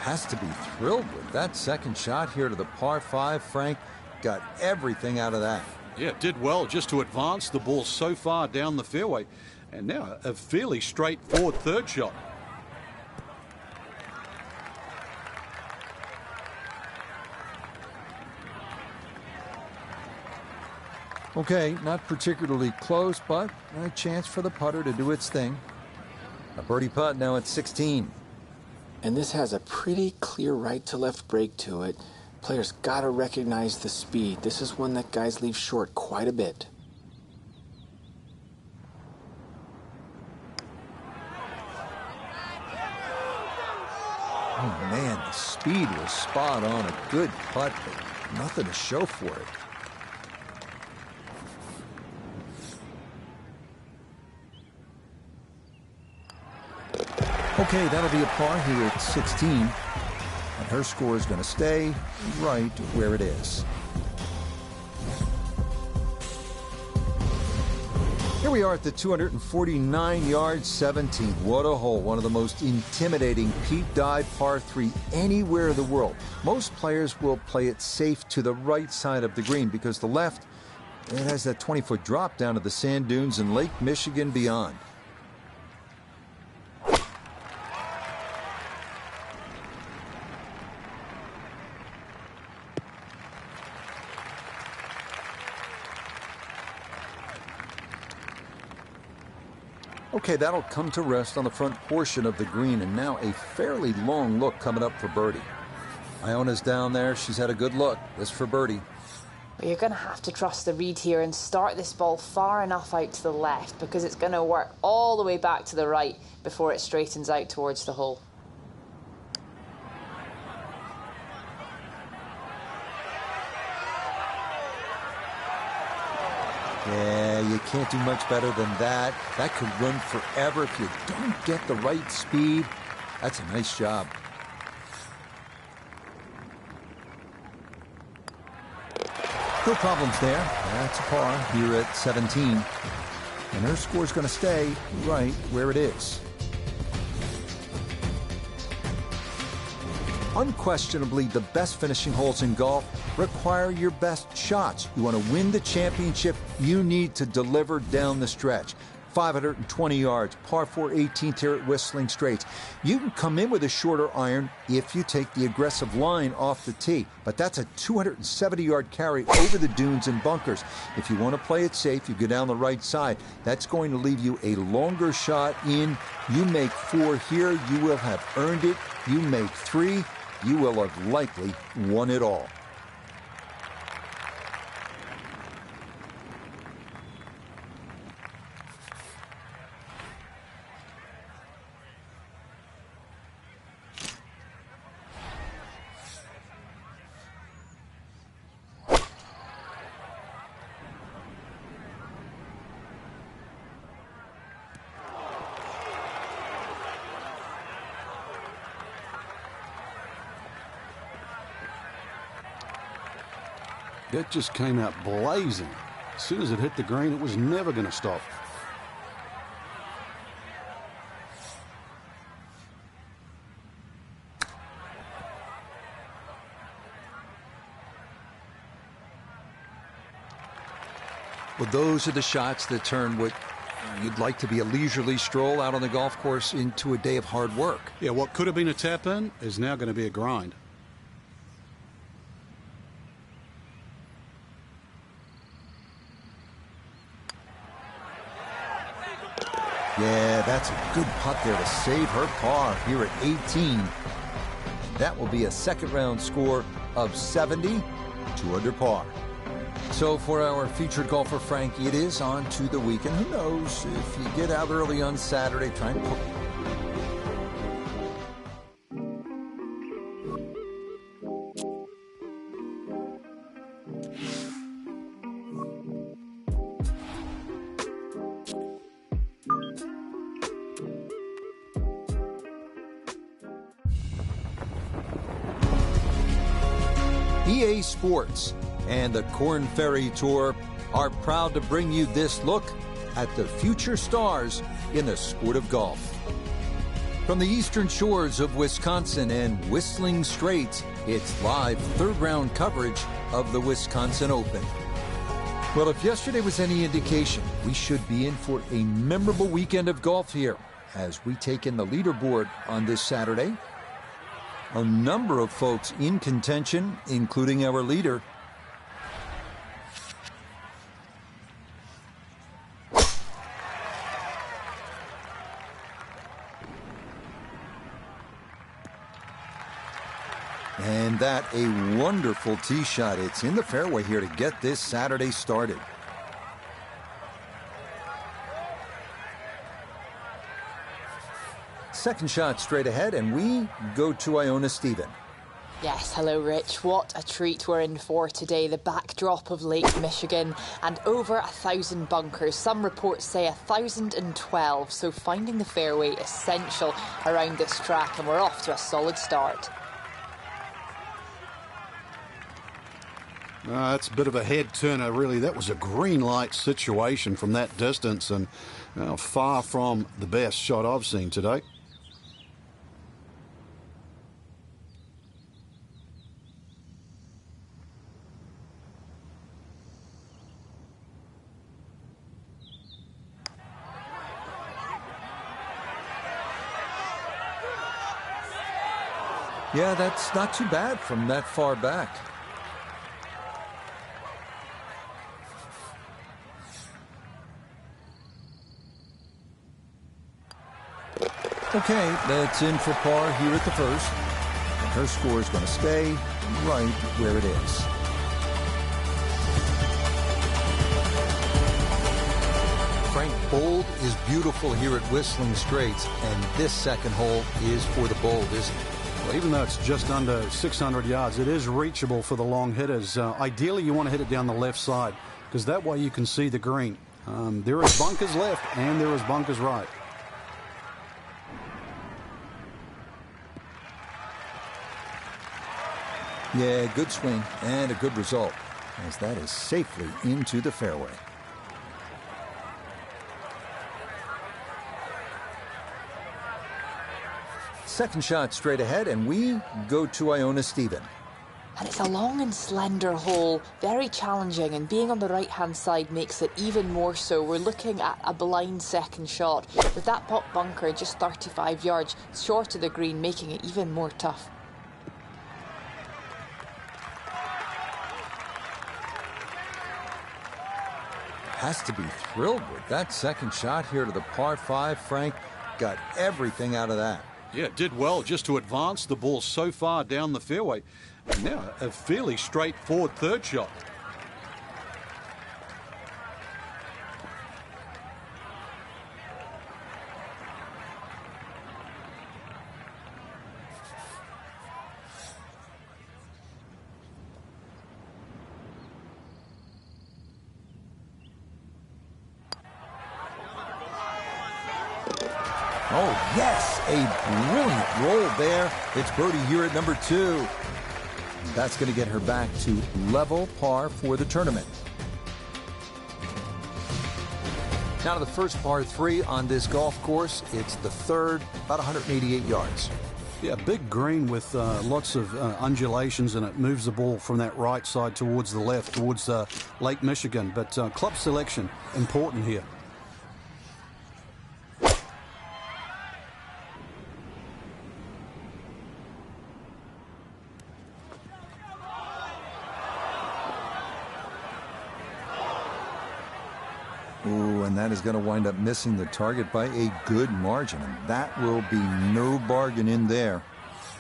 Has to be thrilled with that second shot here to the par 5. Frank got everything out of that. Yeah, did well just to advance the ball so far down the fairway. And now a fairly straightforward third shot. Okay, not particularly close, but a chance for the putter to do its thing. A birdie putt now at 16. And this has a pretty clear right to left break to it. Players got to recognize the speed. This is one that guys leave short quite a bit. Oh man, the speed was spot on. A good putt, but nothing to show for it. Okay, that'll be a par here at 16. And her score is going to stay right where it is. Here we are at the 249-yard 17. What a hole. One of the most intimidating Pete Dye par 3 anywhere in the world. Most players will play it safe to the right side of the green because the left, it has that 20-foot drop down to the sand dunes and Lake Michigan beyond. Okay, that'll come to rest on the front portion of the green, and now a fairly long look coming up for birdie. Iona's down there. She's had a good look. This for birdie. Well, you're going to have to trust the read here and start this ball far enough out to the left because it's going to work all the way back to the right before it straightens out towards the hole. Yeah, you can't do much better than that. That could run forever if you don't get the right speed. That's a nice job. No problems there. That's a par here at 17. And her score's going to stay right where it is. Unquestionably, the best finishing holes in golf require your best shots. You want to win the championship, you need to deliver down the stretch. 520 yards, par 4 18th here at Whistling Straits. You can come in with a shorter iron if you take the aggressive line off the tee, but that's a 270-yard carry over the dunes and bunkers. If you want to play it safe, you go down the right side. That's going to leave you a longer shot in. You make 4 here, you will have earned it. You make 3, you will have likely won it all. It just came out blazing. As soon as it hit the green, it was never going to stop. Well, those are the shots that turn what you'd like to be a leisurely stroll out on the golf course into a day of hard work. Yeah, what could have been a tap-in is now going to be a grind. Yeah, that's a good putt there to save her par here at 18. That will be a second round score of 70, 2 under par. So for our featured golfer, Frankie, it is on to the weekend. Who knows, if you get out early on Saturday, try and put... EA Sports and the Korn Ferry Tour are proud to bring you this look at the future stars in the sport of golf. From the eastern shores of Wisconsin and Whistling Straits, it's live third-round coverage of the Wisconsin Open. Well, if yesterday was any indication, we should be in for a memorable weekend of golf here as we take in the leaderboard on this Saturday. A number of folks in contention, including our leader. And that a wonderful tee shot. It's in the fairway here to get this Saturday started. Second shot straight ahead, and we go to Iona Stephen. Yes, hello Rich. What a treat we're in for today. The backdrop of Lake Michigan and over 1,000 bunkers. Some reports say 1,012, so finding the fairway essential around this track, and we're off to a solid start. That's a bit of a head turner, really. That was a green light situation from that distance, and far from the best shot I've seen today. Yeah, that's not too bad from that far back. Okay, that's in for par here at the first. And her score is going to stay right where it is. Frank, bold is beautiful here at Whistling Straits, and this second hole is for the bold, isn't it? Well, even though it's just under 600 yards, it is reachable for the long hitters. Ideally, you want to hit it down the left side, because that way you can see the green. There is bunkers left, and there is bunkers right. Yeah, good swing and a good result, as that is safely into the fairway. Second shot straight ahead, and we go to Iona Stephen. And it's a long and slender hole, very challenging, and being on the right-hand side makes it even more so. We're looking at a blind second shot, with that pop bunker just 35 yards short of the green, making it even more tough. Has to be thrilled with that second shot here to the par 5. Frank got everything out of that. Yeah, it did well just to advance the ball so far down the fairway. And now a fairly straightforward third shot. Oh, yes, a brilliant roll there. It's birdie here at number 2. That's going to get her back to level par for the tournament. Now to the first par 3 on this golf course. It's the third, about 188 yards. Yeah, big green with lots of undulations, and it moves the ball from that right side towards the left, towards Lake Michigan. But club selection, important here. Ooh, and that is going to wind up missing the target by a good margin, and that will be no bargain in there.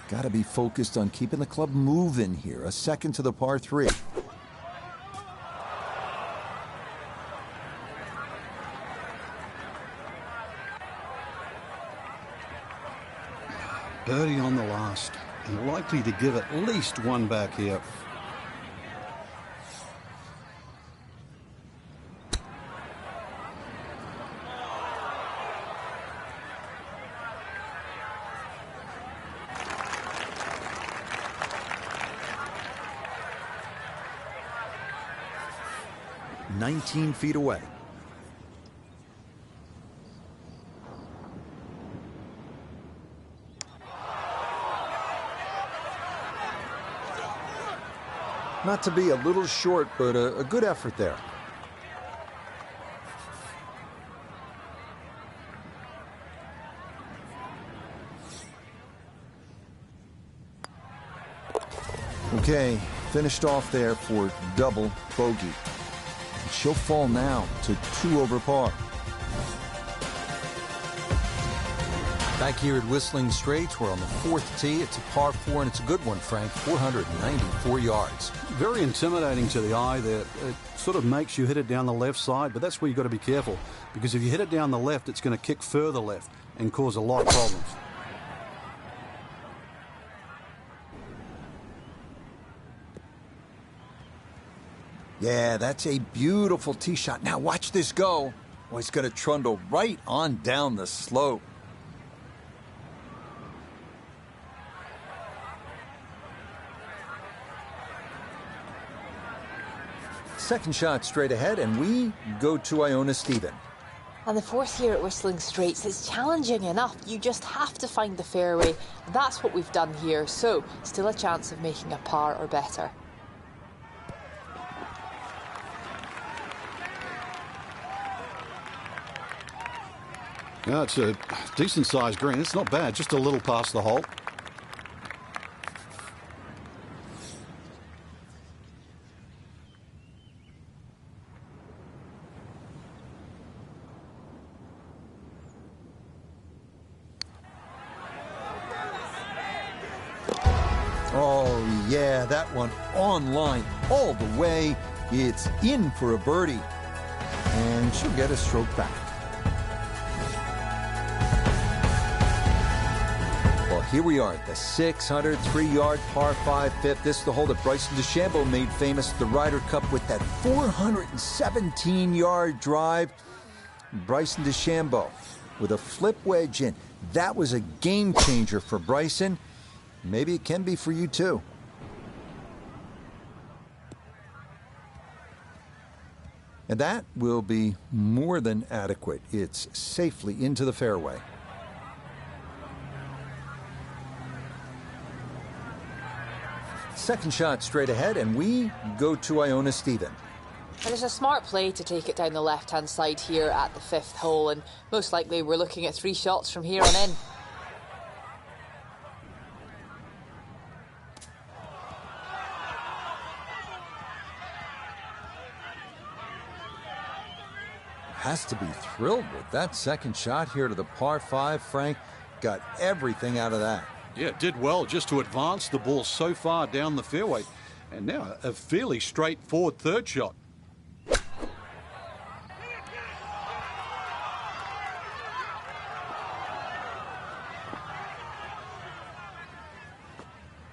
Got to be focused on keeping the club moving here. A second to the par 3. Birdie on the last, and likely to give at least one back here. $19 feet away. Not to be a little short, but a good effort there. Okay, finished off there for double bogey. She'll fall now to 2 over par. Back here at Whistling Straits, we're on the 4th tee. It's a par 4, and it's a good one, Frank. 494 yards. Very intimidating to the eye there. It sort of makes you hit it down the left side, but that's where you've got to be careful, because if you hit it down the left, it's going to kick further left and cause a lot of problems. Yeah, that's a beautiful tee shot. Now watch this go. Oh, it's going to trundle right on down the slope. Second shot straight ahead, and we go to Iona Stephen. And the 4th here at Whistling Straits is challenging enough. You just have to find the fairway. That's what we've done here. So, still a chance of making a par or better. Yeah, it's a decent-sized green. It's not bad, just a little past the hole. Oh, yeah, that one on line all the way. It's in for a birdie. And she'll get a stroke back. Well, here we are at the 603-yard par 5 fifth. This is the hole that Bryson DeChambeau made famous at the Ryder Cup with that 417-yard drive. Bryson DeChambeau with a flip wedge in. That was a game changer for Bryson. Maybe it can be for you too. And that will be more than adequate. It's safely into the fairway. Second shot straight ahead, and we go to Iona Stephen. And it's a smart play to take it down the left-hand side here at the 5th hole, and most likely we're looking at 3 shots from here on in. Has to be thrilled with that second shot here to the par 5, Frank. Got everything out of that. Yeah, it did well just to advance the ball so far down the fairway. And now a fairly straightforward third shot.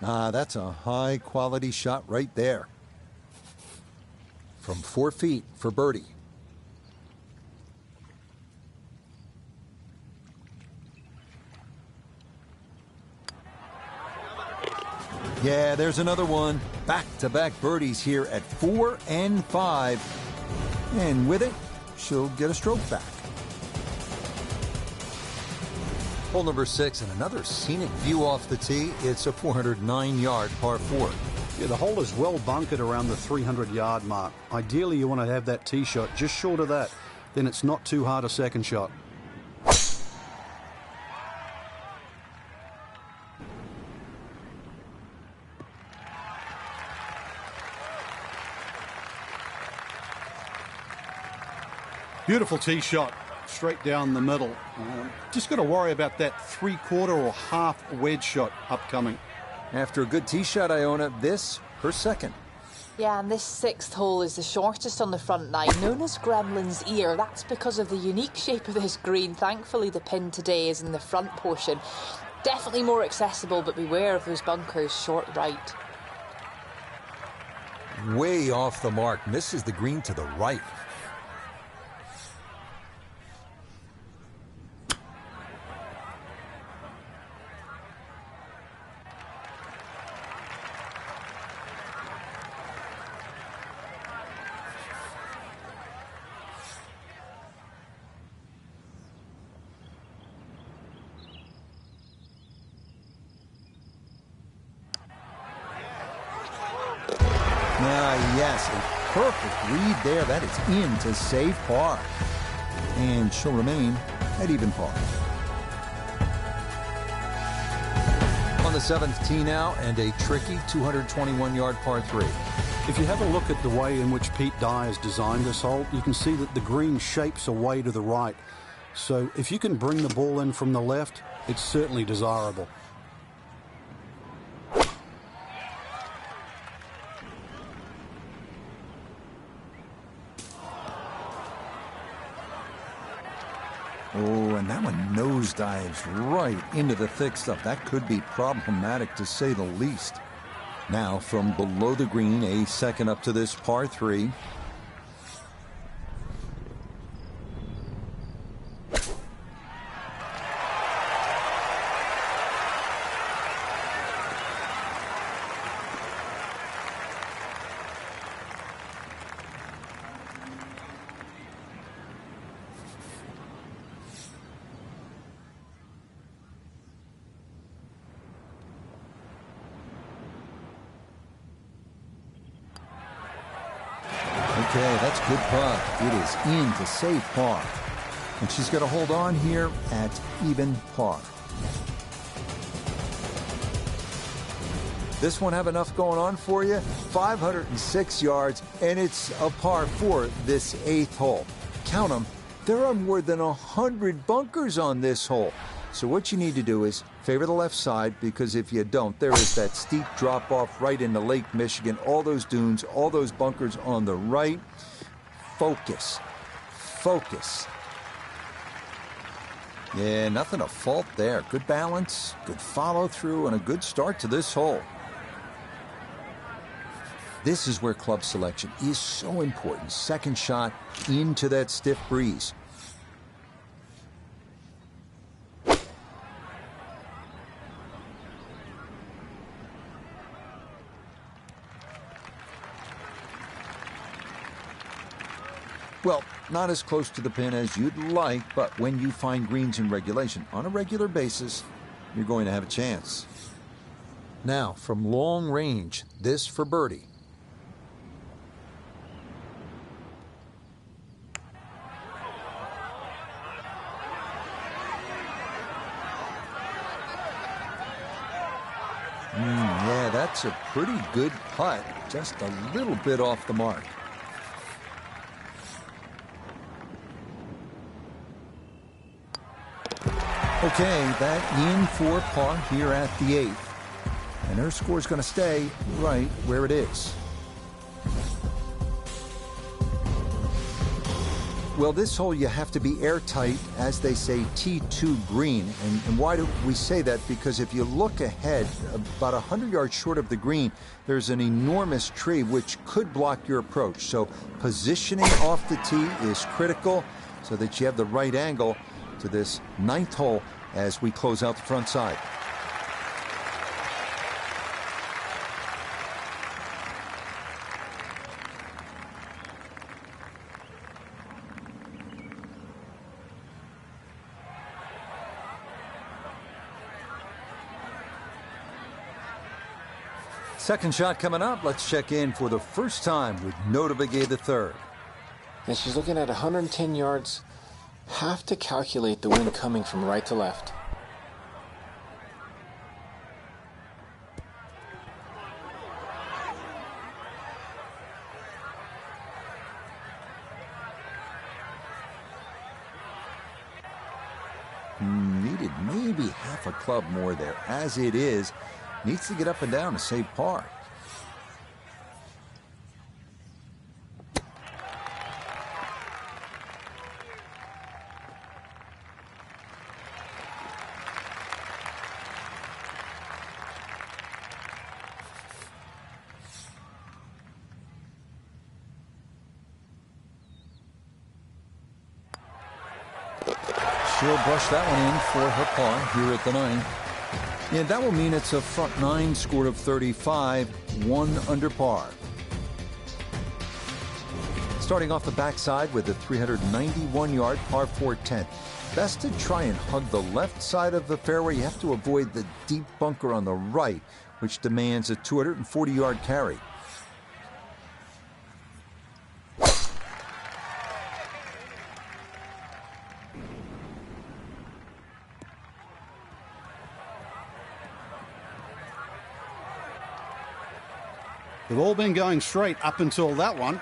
That's a high-quality shot right there. From 4 feet for birdie. Yeah, there's another one. Back-to-back birdies here at 4 and 5. And with it, she'll get a stroke back. Hole number 6 and another scenic view off the tee. It's a 409-yard par 4. Yeah, the hole is well bunkered around the 300-yard mark. Ideally, you want to have that tee shot just short of that. Then it's not too hard a second shot. Beautiful tee shot, straight down the middle. Just got to worry about that 3/4 or half wedge shot upcoming. After a good tee shot, Iona, this, her second. Yeah, and this 6th hole is the shortest on the front 9, known as Gremlin's Ear. That's because of the unique shape of this green. Thankfully, the pin today is in the front portion. Definitely more accessible, but beware of those bunkers short right. Way off the mark. Misses the green to the right. Yes, a perfect read there. That is in to save par. And she'll remain at even par. On the 7th tee now, and a tricky 221-yard par 3. If you have a look at the way in which Pete Dye has designed this hole, you can see that the green shapes away to the right. So if you can bring the ball in from the left, it's certainly desirable. Oh, and that one nosedives right into the thick stuff. That could be problematic, to say the least. Now, from below the green, a second up to this par 3. Okay, that's good putt. It is in to save par. And she's going to hold on here at even par. This one have enough going on for you? 506 yards, and it's a par 4, this 8th hole. Count them. There are more than 100 bunkers on this hole. So what you need to do is favor the left side, because if you don't, there is that steep drop-off right into Lake Michigan, all those dunes, all those bunkers on the right. Focus. Focus. Yeah, nothing to fault there. Good balance, good follow-through, and a good start to this hole. This is where club selection is so important. Second shot into that stiff breeze. Well, not as close to the pin as you'd like, but when you find greens in regulation on a regular basis, you're going to have a chance. Now, from long range, this for birdie. Yeah, that's a pretty good putt, just a little bit off the mark. Okay, that in for par here at the 8th. And her score's going to stay right where it is. Well, this hole you have to be airtight, as they say, T2 green. And why do we say that? Because if you look ahead, about 100 yards short of the green, there's an enormous tree which could block your approach. So positioning off the tee is critical so that you have the right angle to this 9th hole as we close out the front side. Second shot coming up. Let's check in for the first time with Nota Begay the third. And she's looking at 110 yards. Have to calculate the wind coming from right to left. Needed maybe half a club more there. As it is, needs to get up and down to save par. She'll brush that one in for her par here at the 9th. And that will mean it's a front 9 score of 35, 1 under par. Starting off the backside with a 391-yard par 4 10th. Best to try and hug the left side of the fairway. You have to avoid the deep bunker on the right, which demands a 240-yard carry. They've all been going straight up until that one.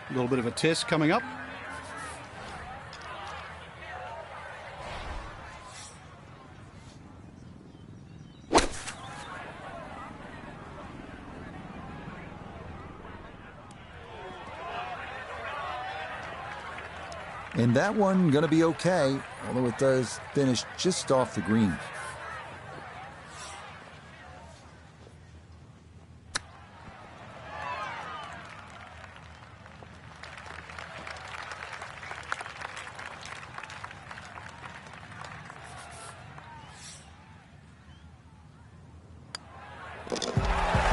A little bit of a test coming up. And that one going to be okay, although it does finish just off the green.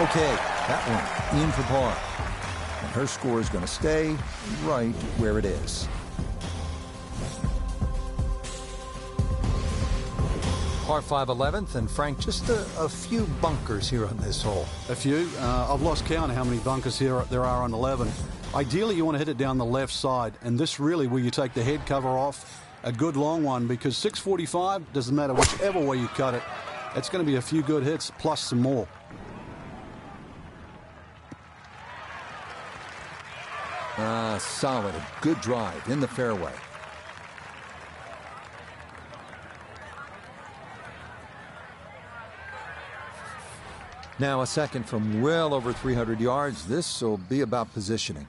Okay, that one in for par. And her score is going to stay right where it is. Par 5 11th, and Frank, just a few bunkers here on this hole. A few. I've lost count of how many bunkers here there are on 11. Ideally, you want to hit it down the left side, and this really where you take the head cover off, a good long one, because 645, doesn't matter whichever way you cut it, it's going to be a few good hits plus some more. Solid, a good drive in the fairway. Now a second from well over 300 yards. This will be about positioning.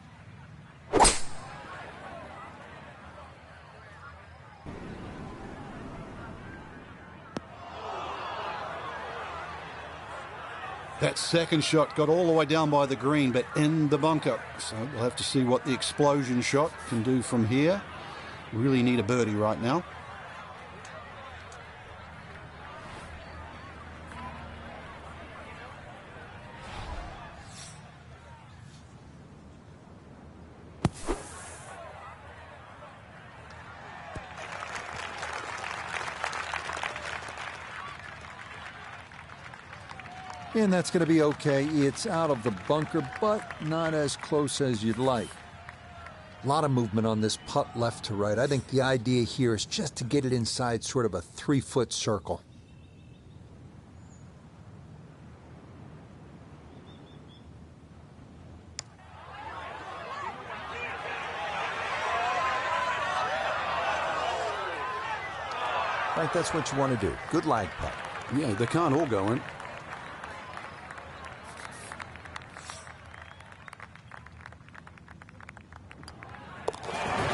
That second shot got all the way down by the green, but in the bunker. So we'll have to see what the explosion shot can do from here. Really need a birdie right now. And that's going to be okay. It's out of the bunker, but not as close as you'd like. A lot of movement on this putt left to right. I think the idea here is just to get it inside sort of a 3-foot circle. Right, that's what you want to do. Good lag putt. Yeah, they can't all go in.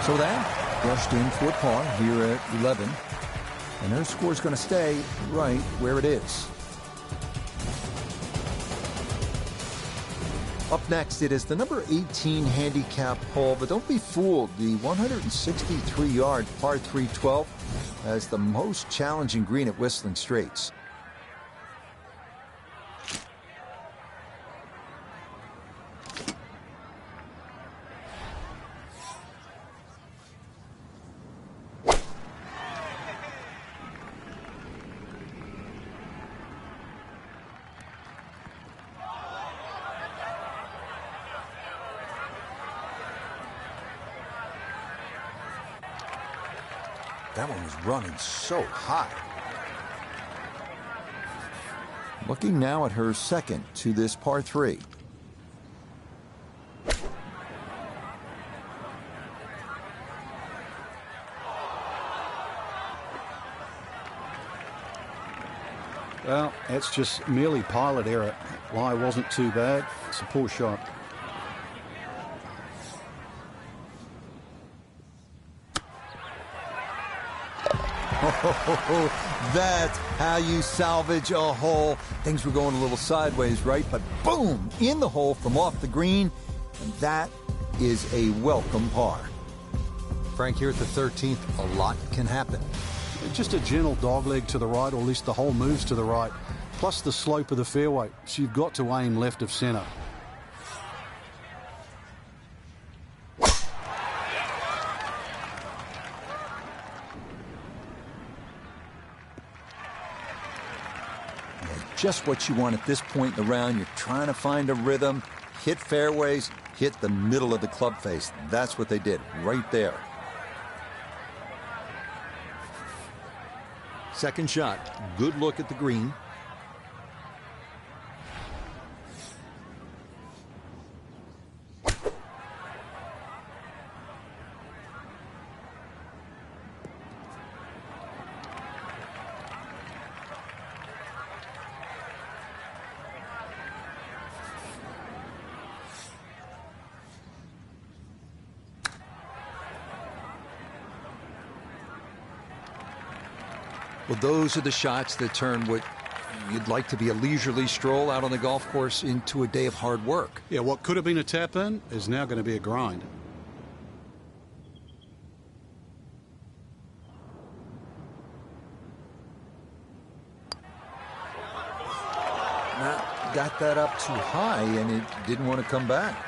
So that brushed in for par here at 11. And her score's going to stay right where it is. Up next, it is the number 18 handicap hole, but don't be fooled. The 163-yard par 312 has the most challenging green at Whistling Straits. That one was running so high. Looking now at her second to this par 3. Well, that's just merely pilot error. Lie wasn't too bad. It's a poor shot. Oh, that's how you salvage a hole. Things were going a little sideways, right? But boom, in the hole from off the green. And that is a welcome par. Frank, here at the 13th, a lot can happen. Just a gentle dogleg to the right, or at least the hole moves to the right, plus the slope of the fairway. So you've got to aim left of center. Just what you want at this point in the round. You're trying to find a rhythm, hit fairways, hit the middle of the club face. That's what they did right there. Second shot, good look at the green. Well, those are the shots that turn what you'd like to be a leisurely stroll out on the golf course into a day of hard work. Yeah, what could have been a tap in is now going to be a grind. Got that up too high, and it didn't want to come back.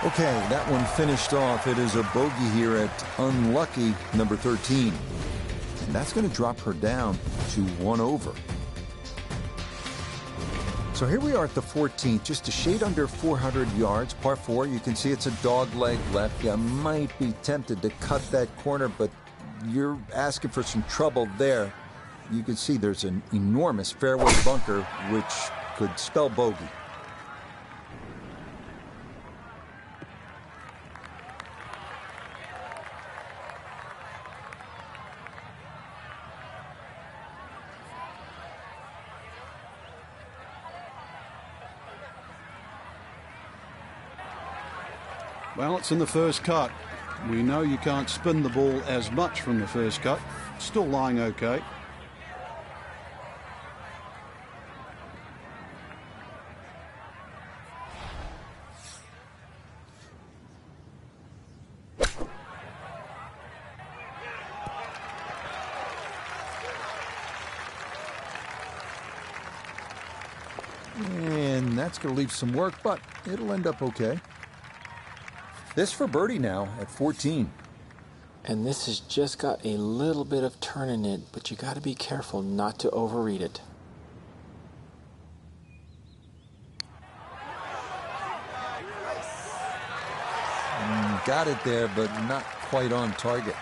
Okay, that one finished off. It is a bogey here at unlucky number 13. And that's going to drop her down to 1 over. So here we are at the 14th, just a shade under 400 yards, par 4. You can see it's a dog leg left. You might be tempted to cut that corner, but you're asking for some trouble there. You can see there's an enormous fairway bunker, which could spell bogey. Well, it's in the first cut. We know you can't spin the ball as much from the first cut. Still lying okay. And that's going to leave some work, but it'll end up okay. This for birdie now at 14. And this has just got a little bit of turn in it, but you got to be careful not to overread it. Got it there, but not quite on target.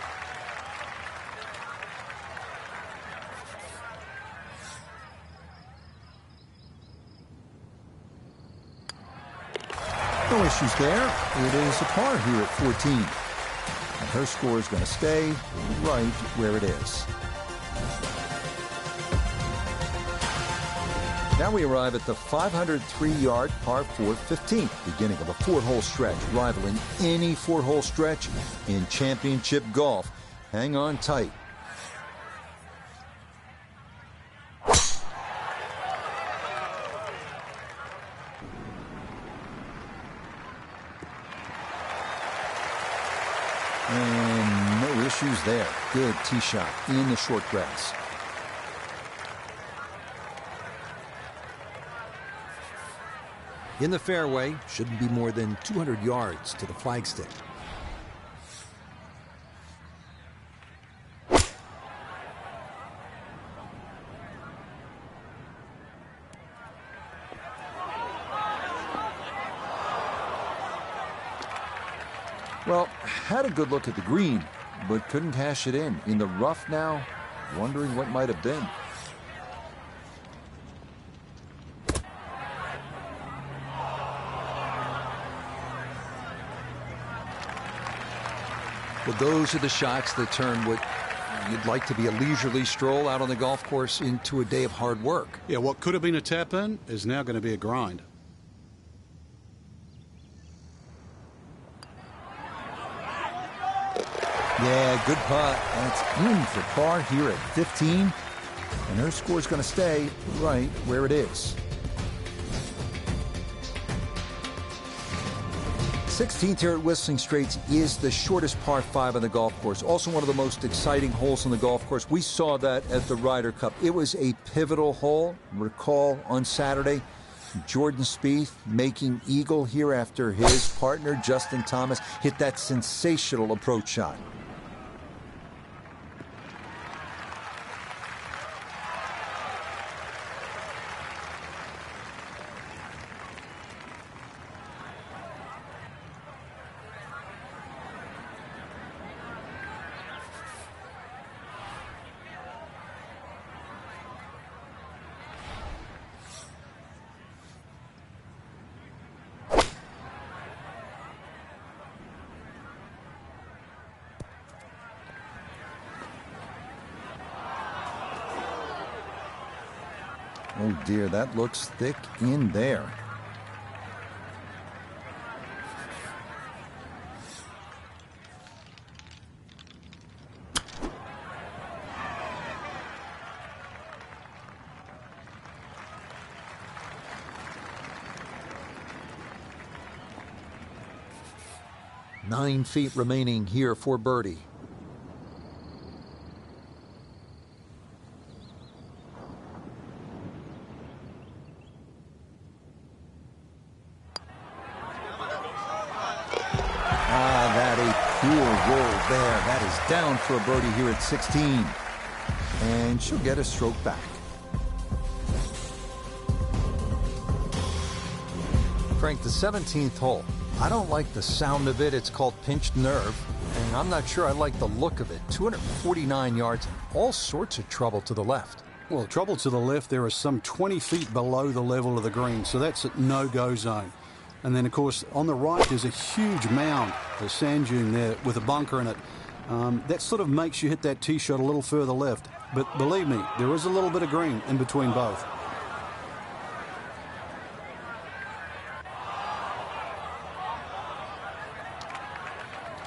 No issues there. It is a par here at 14. And her score is going to stay right where it is. Now we arrive at the 503-yard par 4 15th, beginning of a 4-hole stretch, rivaling any 4-hole stretch in championship golf. Hang on tight. And no issues there. Good tee shot in the short grass. In the fairway, shouldn't be more than 200 yards to the flagstick. Well, had a good look at the green, but couldn't cash it in. In the rough now, wondering what might have been. Well, those are the shots that turn what you'd like to be a leisurely stroll out on the golf course into a day of hard work. Yeah, what could have been a tap-in is now going to be a grind. Yeah, good putt. That's in for par here at 15. And her score's going to stay right where it is. 16th here at Whistling Straits is the shortest par 5 on the golf course. Also one of the most exciting holes on the golf course. We saw that at the Ryder Cup. It was a pivotal hole. Recall on Saturday, Jordan Spieth making eagle here after his partner, Justin Thomas, hit that sensational approach shot. Oh dear, that looks thick in there. Nine feet remaining here for birdie. There, that is down for a birdie here at 16. And she'll get a stroke back. Frank, the 17th hole. I don't like the sound of it. It's called pinched nerve. And I'm not sure I like the look of it. 249 yards and all sorts of trouble to the left. Well, trouble to the left, there is some 20 feet below the level of the green, so that's a no-go zone. And then, of course, on the right, there's a huge mound, a sand dune there with a bunker in it. That sort of makes you hit that tee shot a little further left. But believe me, there is a little bit of green in between both.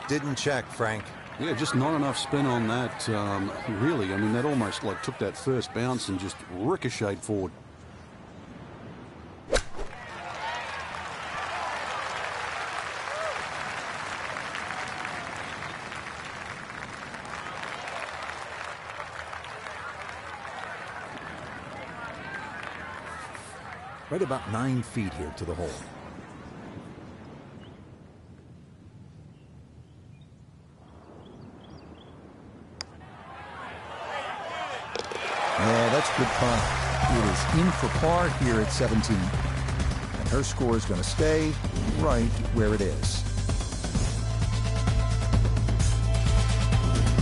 Didn't check, Frank. Yeah, just not enough spin on that. Really, I mean, that almost like took that first bounce and just ricocheted forward. Right about 9 feet here to the hole. Yeah, that's good putt. It is in for par here at 17. And her score is going to stay right where it is.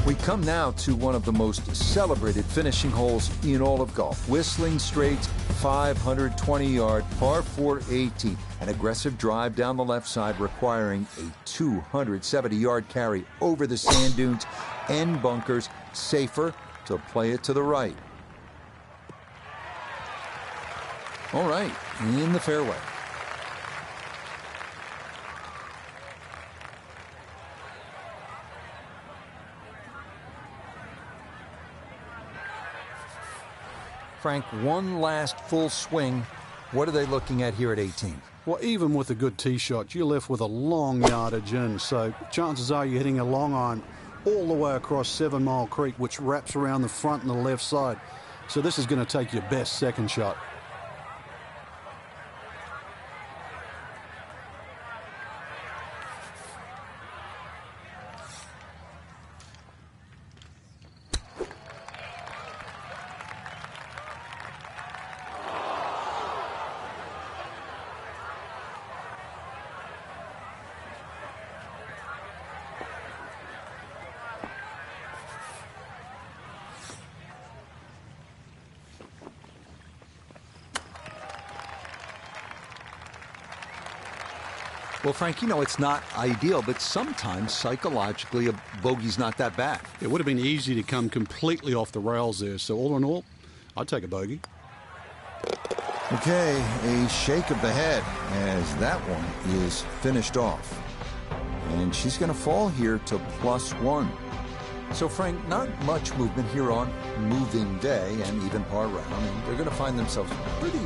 We come now to one of the most celebrated finishing holes in all of golf. Whistling Straits, 520-yard par 4 18. An aggressive drive down the left side requiring a 270-yard carry over the sand dunes and bunkers. Safer to play it to the right. All right, in the fairway. Frank, one last full swing. What are they looking at here at 18? Well, even with a good tee shot, you're left with a long yardage in. So chances are you're hitting a long iron all the way across 7 Mile Creek, which wraps around the front and the left side. So this is going to take your best second shot. Well, Frank, you know it's not ideal, but sometimes psychologically a bogey's not that bad. It would have been easy to come completely off the rails there. So all in all, I'd take a bogey. Okay, a shake of the head as that one is finished off. And she's going to fall here to +1. So, Frank, not much movement here on moving day and even par round, and they're going to find themselves pretty...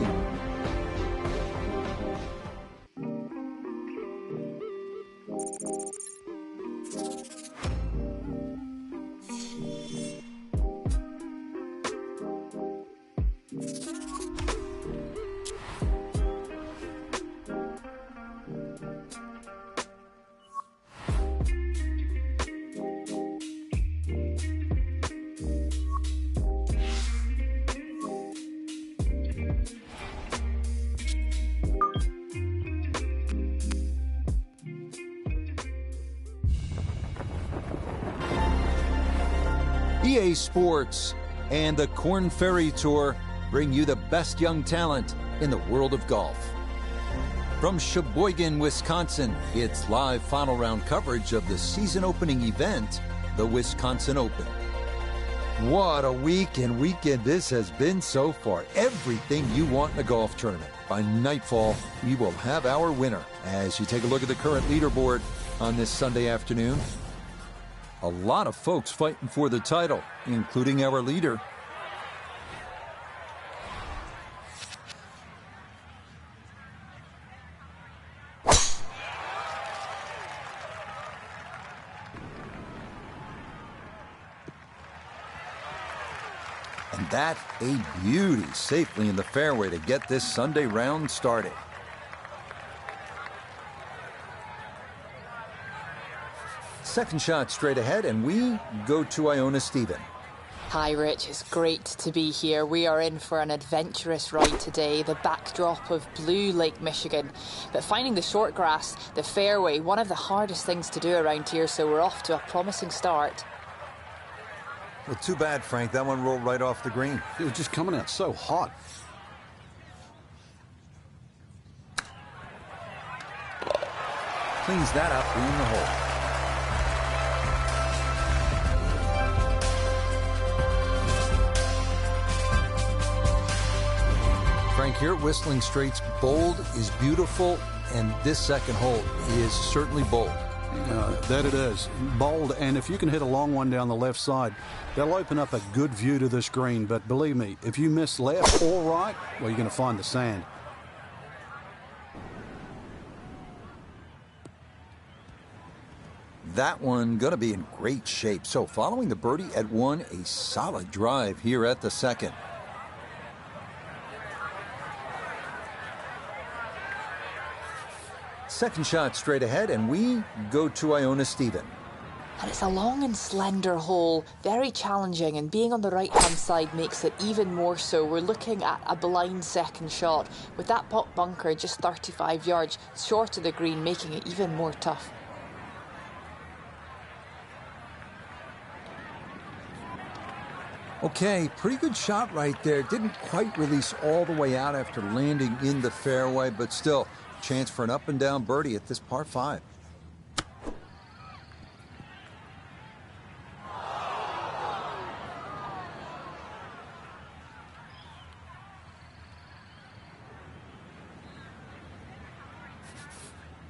EA Sports and the Korn Ferry Tour bring you the best young talent in the world of golf. From Sheboygan, Wisconsin, it's live final round coverage of the season opening event, the Wisconsin Open. What a week and weekend this has been so far. Everything you want in a golf tournament. By nightfall, we will have our winner. As you take a look at the current leaderboard on this Sunday afternoon, a lot of folks fighting for the title, including our leader. And that a beauty safely in the fairway to get this Sunday round started. Second shot straight ahead, and we go to Iona Stephen. Hi Rich, it's great to be here. We are in for an adventurous ride today, the backdrop of blue Lake Michigan. But finding the short grass, the fairway, one of the hardest things to do around here, so we're off to a promising start. Well, too bad, Frank. That one rolled right off the green. It was just coming out so hot. Cleans that up in the hole. Frank, here at Whistling Straits, bold is beautiful, and this second hole is certainly bold. That it is. Bold, and if you can hit a long one down the left side, they'll open up a good view to this green. But believe me, if you miss left or right, well, you're going to find the sand. That one going to be in great shape. So following the birdie at one, a solid drive here at the second. Second shot straight ahead, and we go to Iona Stephen. And it's a long and slender hole, very challenging, and being on the right-hand side makes it even more so. We're looking at a blind second shot, with that pot bunker just 35 yards short of the green, making it even more tough. Okay, pretty good shot right there. Didn't quite release all the way out after landing in the fairway, but still, chance for an up and down birdie at this par 5.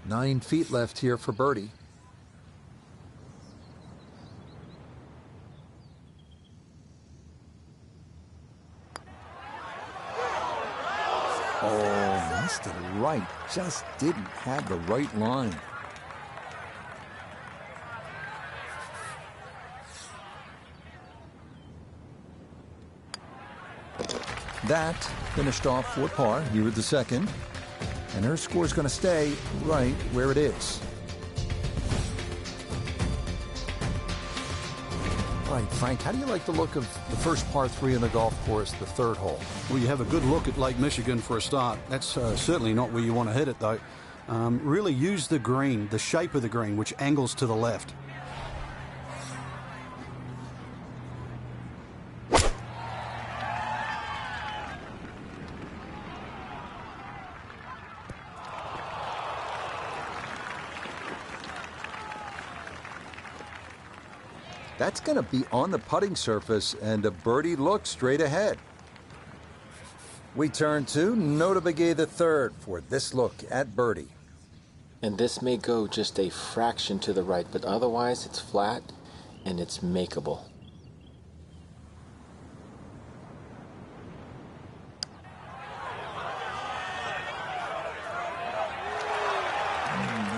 Nine feet left here for birdie. Oh, missed it right. Just didn't have the right line. That finished off for par here at the second. And her score's going to stay right where it is. Right, Frank, how do you like the look of the first par 3 on the golf course, the third hole? Well, you have a good look at Lake Michigan for a start. That's certainly not where you want to hit it, though. Really use the green, the shape of the green, which angles to the left. That's going to be on the putting surface, and a birdie look straight ahead. We turn to Nota Begay the third for this look at birdie. And this may go just a fraction to the right, but otherwise it's flat and it's makeable.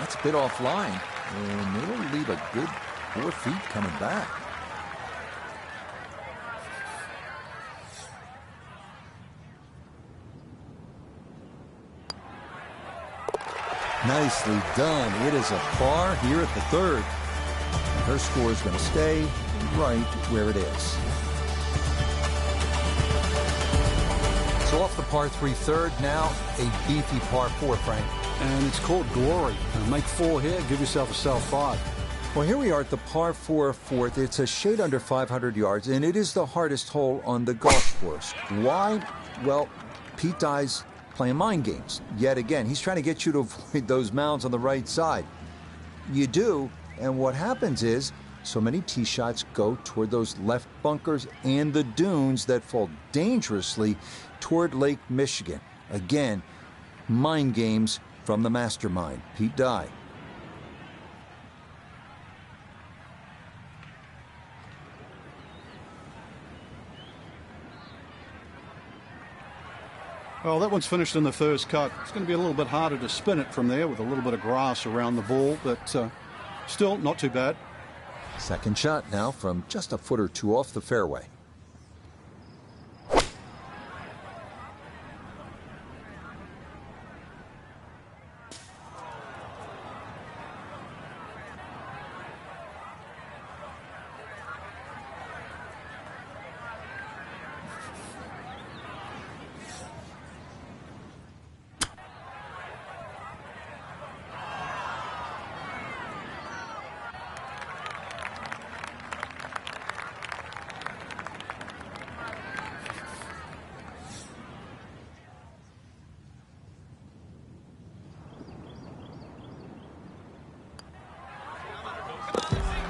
That's a bit offline, and it'll leave a good 4 feet coming back. Nicely done. It is a par here at the third. Her score is going to stay right where it is. So off the par 3 third, now a beefy par 4, Frank. And it's called Glory. Make 4 here, give yourself a solid 5. Well, here we are at the par 4 fourth. It's a shade under 500 yards, and it is the hardest hole on the golf course. Why? Well, Pete Dye's playing mind games. Yet again, he's trying to get you to avoid those mounds on the right side. You do, and what happens is so many tee shots go toward those left bunkers and the dunes that fall dangerously toward Lake Michigan. Again, mind games from the mastermind, Pete Dye. Well, that one's finished in the first cut. It's going to be a little bit harder to spin it from there with a little bit of grass around the ball, but still not too bad. Second shot now from just a foot or two off the fairway.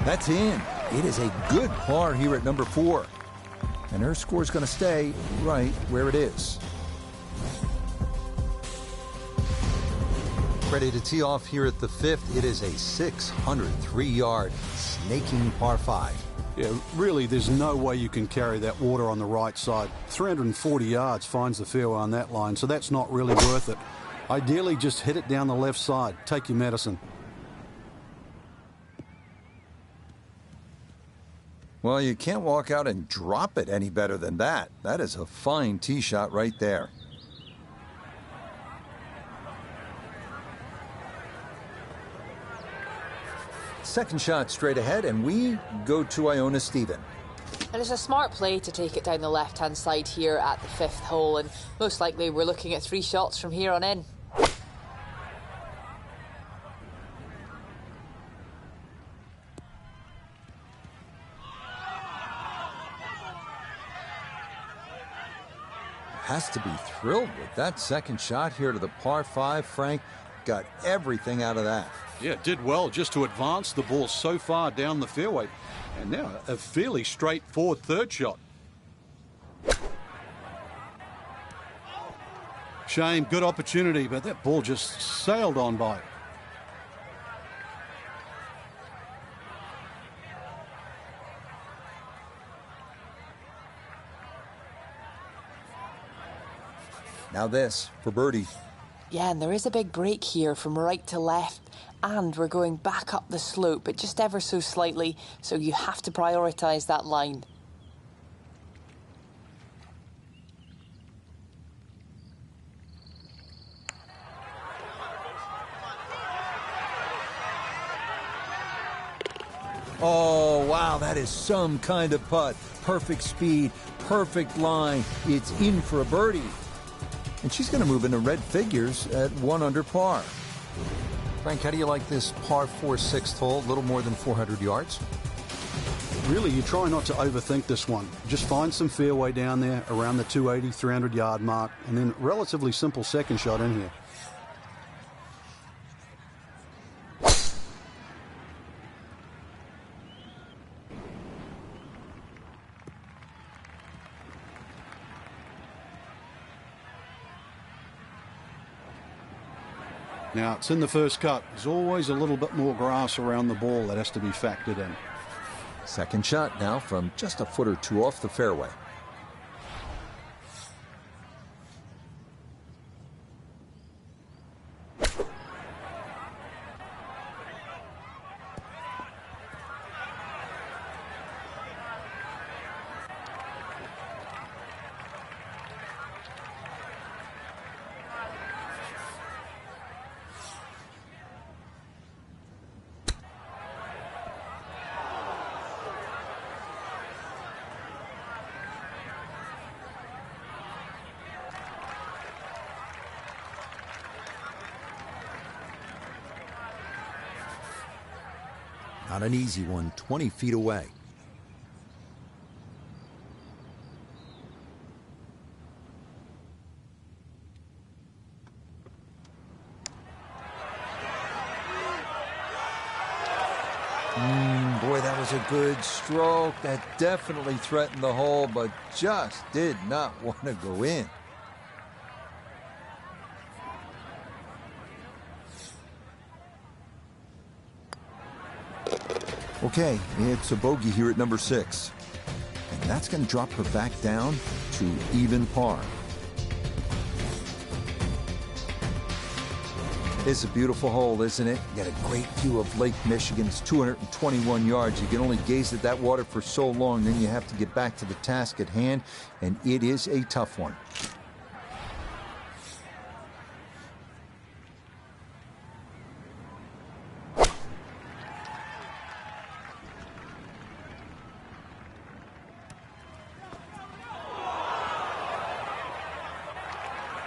That's in. It is a good par here at number 4. And her score is going to stay right where it is. Ready to tee off here at the 5th. It is a 603-yard snaking par 5. Yeah, really, there's no way you can carry that water on the right side. 340 yards finds the fairway on that line, so that's not really worth it. Ideally, just hit it down the left side. Take your medicine. Well, you can't walk out and drop it any better than that. That is a fine tee shot right there. Second shot straight ahead, and we go to Iona Stephen. And it's a smart play to take it down the left-hand side here at the 5th hole, and most likely we're looking at 3 shots from here on in. Has to be thrilled with that second shot here to the par 5. Frank got everything out of that. Yeah, did well just to advance the ball so far down the fairway. And now a fairly straightforward third shot. Shame, good opportunity, but that ball just sailed on by. Now this for birdie. Yeah, and there is a big break here from right to left, and we're going back up the slope, but just ever so slightly, so you have to prioritise that line. Oh, wow, that is some kind of putt. Perfect speed, perfect line. It's in for a birdie. And she's going to move into red figures at 1 under par. Frank, how do you like this par 4 6th hole? A little more than 400 yards. Really, you try not to overthink this one. Just find some fairway down there around the 280, 300-yard mark, and then relatively simple second shot in here. Now, it's in the first cut. There's always a little bit more grass around the ball that has to be factored in. Second shot now from just a foot or two off the fairway. Not an easy one, 20 feet away. Boy, that was a good stroke. That definitely threatened the hole, but just did not want to go in. Okay, it's a bogey here at number 6. And that's going to drop her back down to even par. It's a beautiful hole, isn't it? You got a great view of Lake Michigan. It's 221 yards. You can only gaze at that water for so long, then you have to get back to the task at hand, and it is a tough one.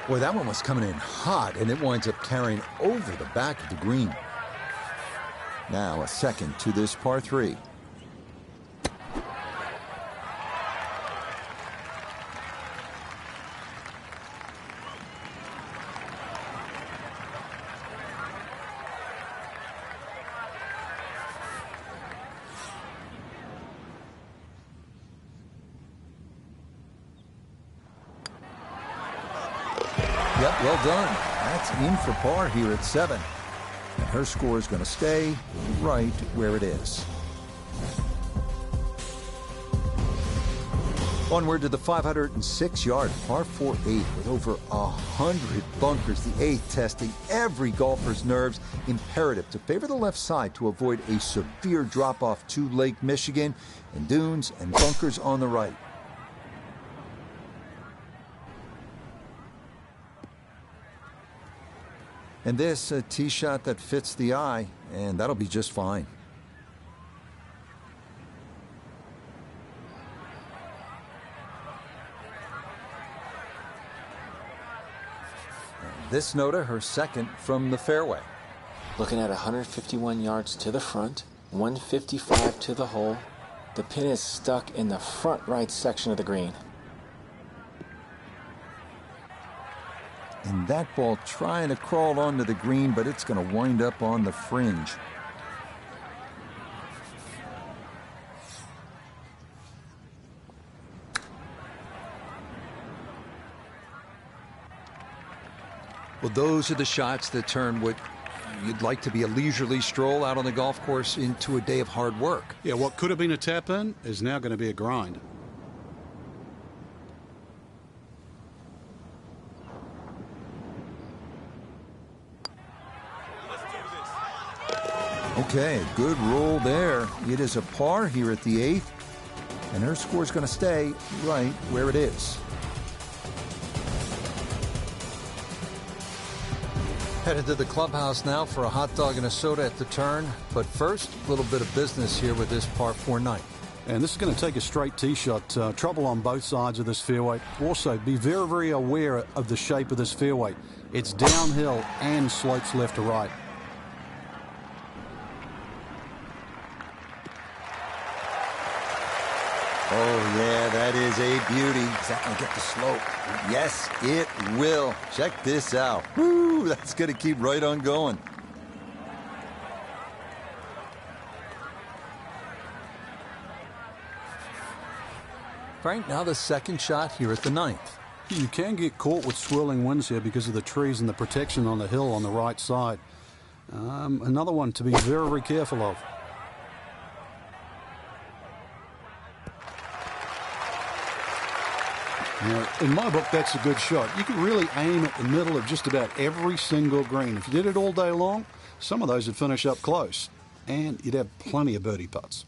Boy, that one was coming in hot, and it winds up carrying over the back of the green. Now a second to this par 3. Yep, well done. That's in for par here at 7. And her score is going to stay right where it is. Onward to the 506-yard par 4-8 with over 100 bunkers. The 8th testing every golfer's nerves. Imperative to favor the left side to avoid a severe drop-off to Lake Michigan, and dunes and bunkers on the right. And this, a tee shot that fits the eye, and that'll be just fine. And this Nota, her second from the fairway. Looking at 151 yards to the front, 155 to the hole. The pin is stuck in the front right section of the green. And that ball trying to crawl onto the green, but it's going to wind up on the fringe. Well, those are the shots that turn what you'd like to be a leisurely stroll out on the golf course into a day of hard work. Yeah, what could have been a tap-in is now going to be a grind. Okay, good roll there. It is a par here at the 8th, and her score is going to stay right where it is. Headed to the clubhouse now for a hot dog and a soda at the turn. But first, a little bit of business here with this par 4 9. And this is going to take a straight tee shot. Trouble on both sides of this fairway. Also, be very, very aware of the shape of this fairway. It's downhill and slopes left to right. Oh, yeah, that is a beauty. Is that going to get the slope? Yes, it will. Check this out. Woo, that's going to keep right on going. Frank, now the second shot here at the 9th. You can get caught with swirling winds here because of the trees and the protection on the hill on the right side. Another one to be very, very careful of. Now, in my book, that's a good shot. You can really aim at the middle of just about every single green. If you did it all day long, some of those would finish up close, and you'd have plenty of birdie putts.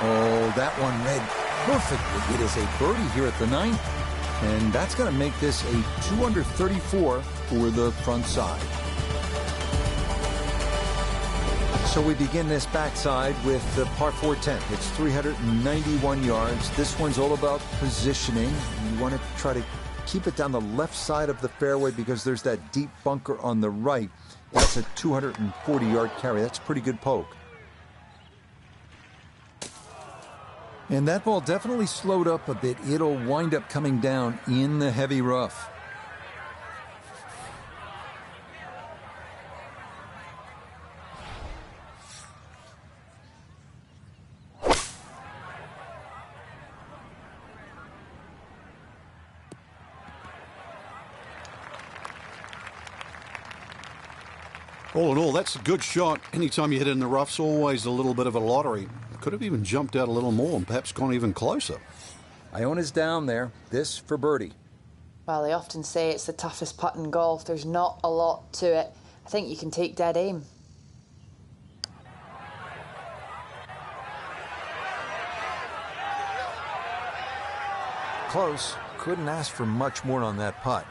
Oh, that one read perfectly. It is a birdie here at the 9th, and that's going to make this a 234 for the front side. So we begin this backside with the par 4 10th. It's 391 yards. This one's all about positioning. You want to try to keep it down the left side of the fairway because there's that deep bunker on the right. That's a 240-yard carry. That's a pretty good poke. And that ball definitely slowed up a bit. It'll wind up coming down in the heavy rough. All in all, that's a good shot. Anytime you hit it in the rough's always a little bit of a lottery. Could have even jumped out a little more and perhaps gone even closer. Iona's down there. This for birdie. Well, they often say it's the toughest putt in golf. There's not a lot to it. I think you can take dead aim. Close. Couldn't ask for much more on that putt.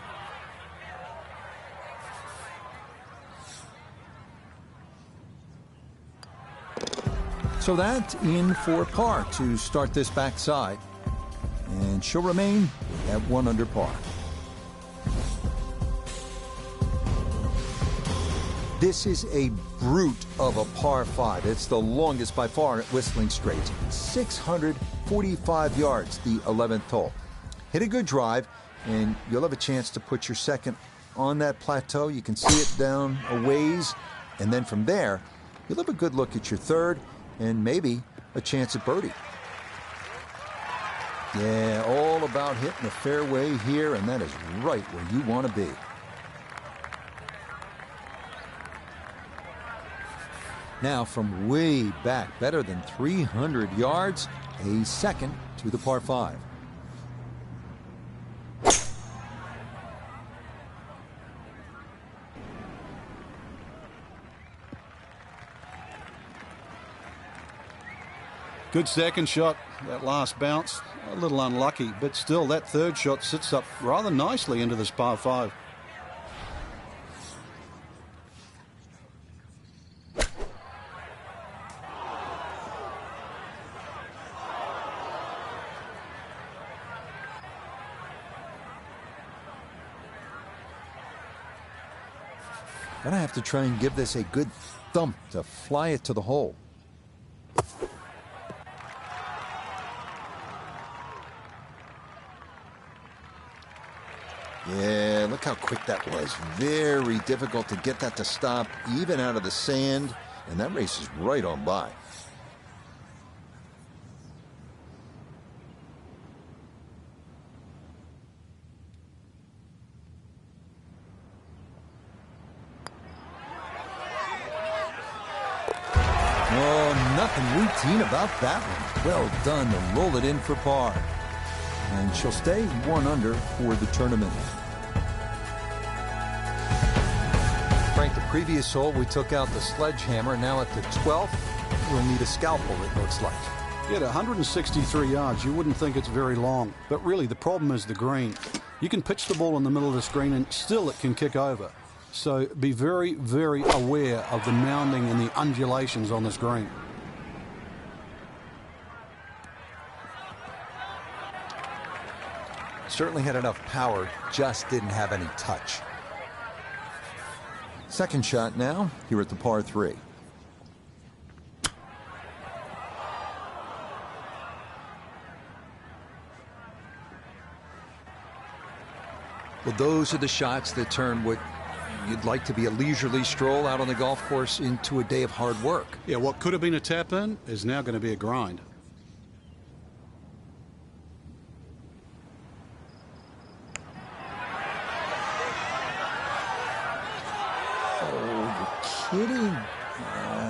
So that in for par to start this backside. And she'll remain at 1 under par. This is a brute of a par 5. It's the longest by far at Whistling Straits. 645 yards, the 11th hole. Hit a good drive, and you'll have a chance to put your second on that plateau. You can see it down a ways, and then from there, you'll have a good look at your third, and maybe a chance at birdie. Yeah, all about hitting the fairway here, and that is right where you want to be. Now from way back, better than 300 yards, a second to the par 5. Good second shot. That last bounce, a little unlucky, but still that third shot sits up rather nicely into this par 5. Gonna have to try and give this a good thump to fly it to the hole. Yeah, look how quick that was. Very difficult to get that to stop, even out of the sand, and that race is right on by. Oh, nothing routine about that one. Well done to roll it in for par. And she'll stay 1 under for the tournament. Frank, the previous hole we took out the sledgehammer. Now at the 12th, we'll need a scalpel, it looks like. Yeah, at 163 yards, you wouldn't think it's very long. But really, the problem is the green. You can pitch the ball in the middle of the screen and still it can kick over. So be very, very aware of the mounding and the undulations on this green. Certainly had enough power, just didn't have any touch. Second shot now, here at the par 3. Well, those are the shots that turn what you'd like to be a leisurely stroll out on the golf course into a day of hard work. Yeah, what could have been a tap-in is now going to be a grind. Oh, you're kidding?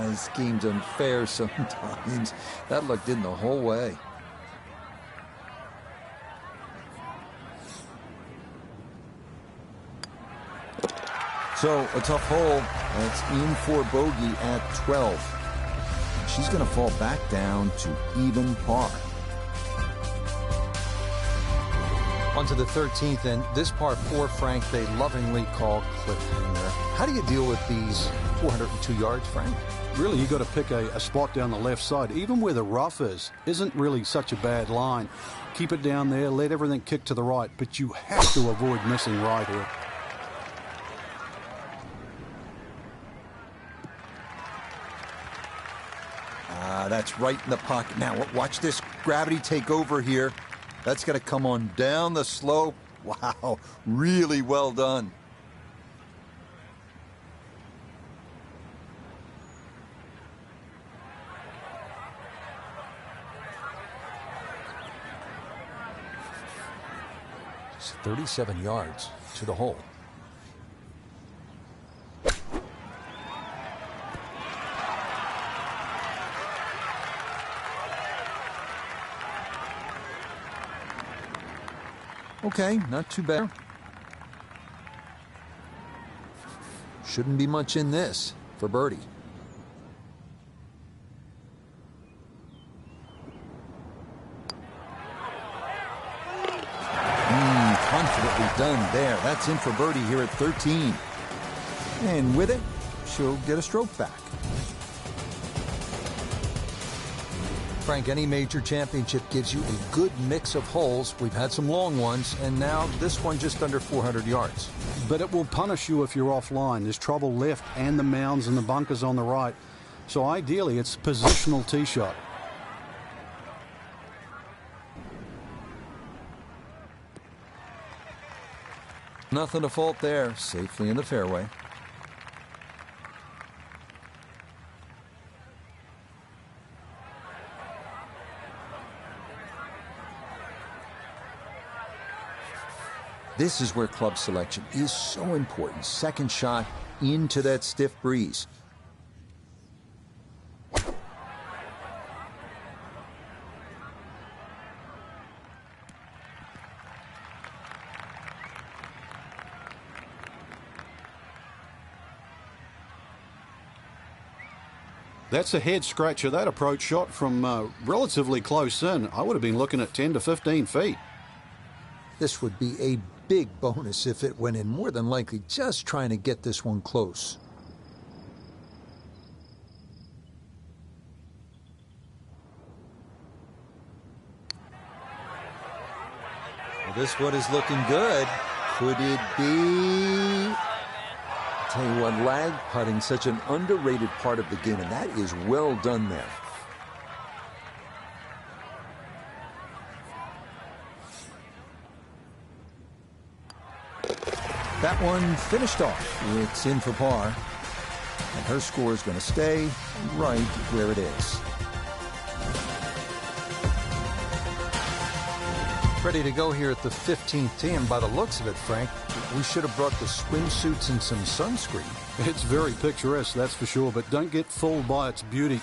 This game's unfair sometimes. That looked in the whole way. So, a tough hole. That's in for bogey at 12. She's going to fall back down to even par. On to the 13th, and this par 4, Frank, they lovingly call cliffhanger. How do you deal with these 402 yards, Frank? Really, you got to pick a spot down the left side. Even where the rough isn't really such a bad line. Keep it down there, let everything kick to the right, but you have to avoid missing right here. That's right in the pocket. Now, watch this gravity take over here. That's going to come on down the slope. Wow, really well done. It's 37 yards to the hole. Okay, not too bad. Shouldn't be much in this for birdie. Confidently done there. That's in for birdie here at 13. And with it, she'll get a stroke back. Frank, any major championship gives you a good mix of holes. We've had some long ones, and now this one just under 400 yards. But it will punish you if you're offline. There's trouble left and the mounds and the bunkers on the right. So ideally, it's positional tee shot. Nothing to fault there. Safely in the fairway. This is where club selection is so important. Second shot into that stiff breeze. That's a head scratcher. That approach shot from relatively close in. I would have been looking at 10 to 15 feet. This would be a big bonus if it went in, more than likely just trying to get this one close. Well, this one is looking good. Could it be? Tell you what, lag putting, such an underrated part of the game, and that is well done there. That one finished off. It's in for par. And her score is going to stay right where it is. Ready to go here at the 15th tee, and by the looks of it, Frank, we should have brought the swimsuits and some sunscreen. It's very picturesque, that's for sure, but don't get fooled by its beauty.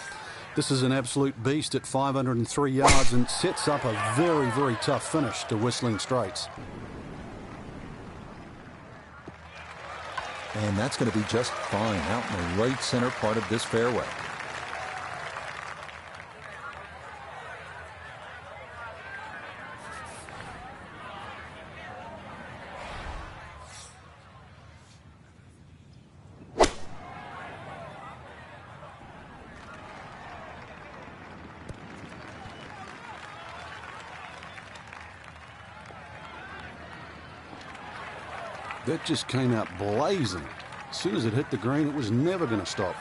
This is an absolute beast at 503 yards and sets up a very, very tough finish to Whistling Straits. And that's going to be just fine out in the right center part of this fairway. That just came out blazing. As soon as it hit the green, it was never going to stop.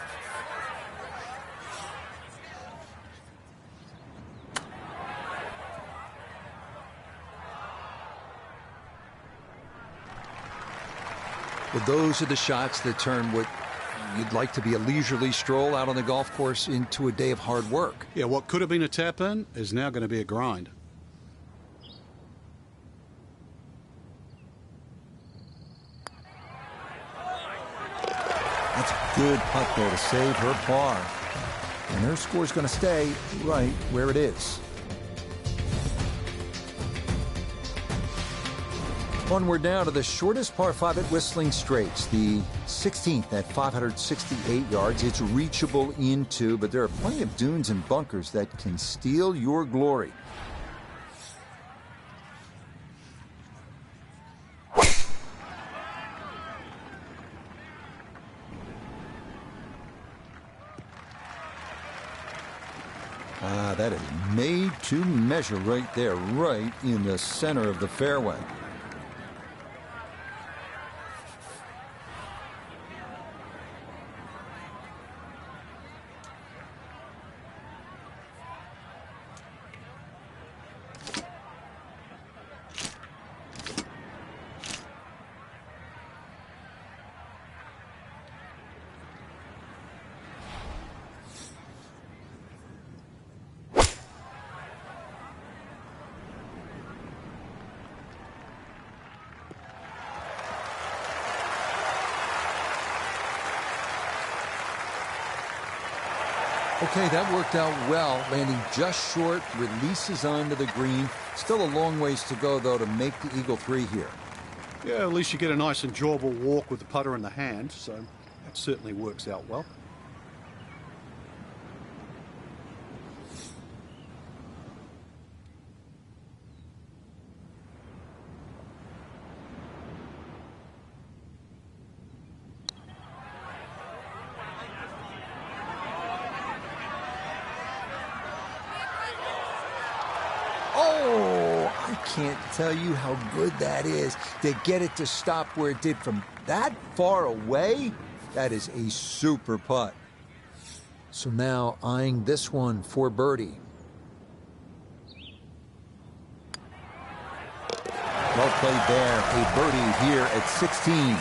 Well, those are the shots that turn what you'd like to be a leisurely stroll out on the golf course into a day of hard work. Yeah, what could have been a tap-in is now going to be a grind. That's a good putt there to save her par. And her score's going to stay right where it is. Onward now to the shortest par 5 at Whistling Straits, the 16th at 568 yards. It's reachable into, but there are plenty of dunes and bunkers that can steal your glory. That is made to measure right there, right in the center of the fairway. Okay, that worked out well, landing just short, releases onto the green. Still a long ways to go, though, to make the Eagle 3 here. Yeah, at least you get a nice enjoyable walk with the putter in the hand, so that certainly works out well. Oh, I can't tell you how good that is to get it to stop where it did from that far away. That is a super putt. So now eyeing this one for birdie. Well played there. A birdie here at 16.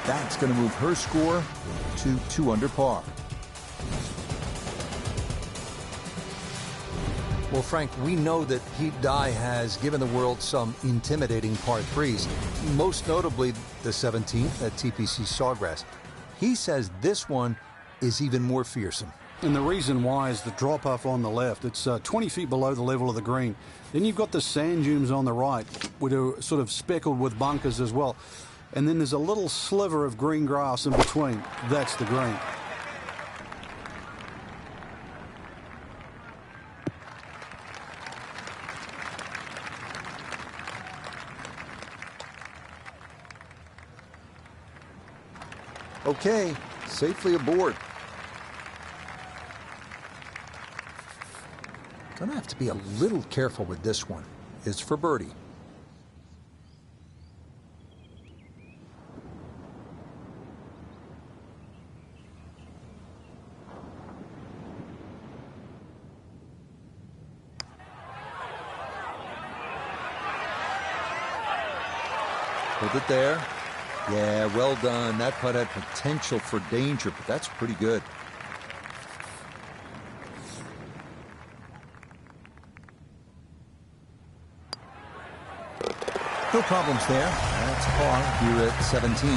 That's going to move her score to 2 under par. Well, Frank, we know that Pete Dye has given the world some intimidating par 3s, most notably the 17th at TPC Sawgrass. He says this one is even more fearsome. And the reason why is the drop-off on the left. It's 20 feet below the level of the green. Then you've got the sand dunes on the right, which are sort of speckled with bunkers as well. And then there's a little sliver of green grass in between. That's the green. Okay, safely aboard. Gonna have to be a little careful with this one. It's for birdie. Hold it there. Yeah, well done. That putt had potential for danger, but that's pretty good. No problems there. That's par here at 17.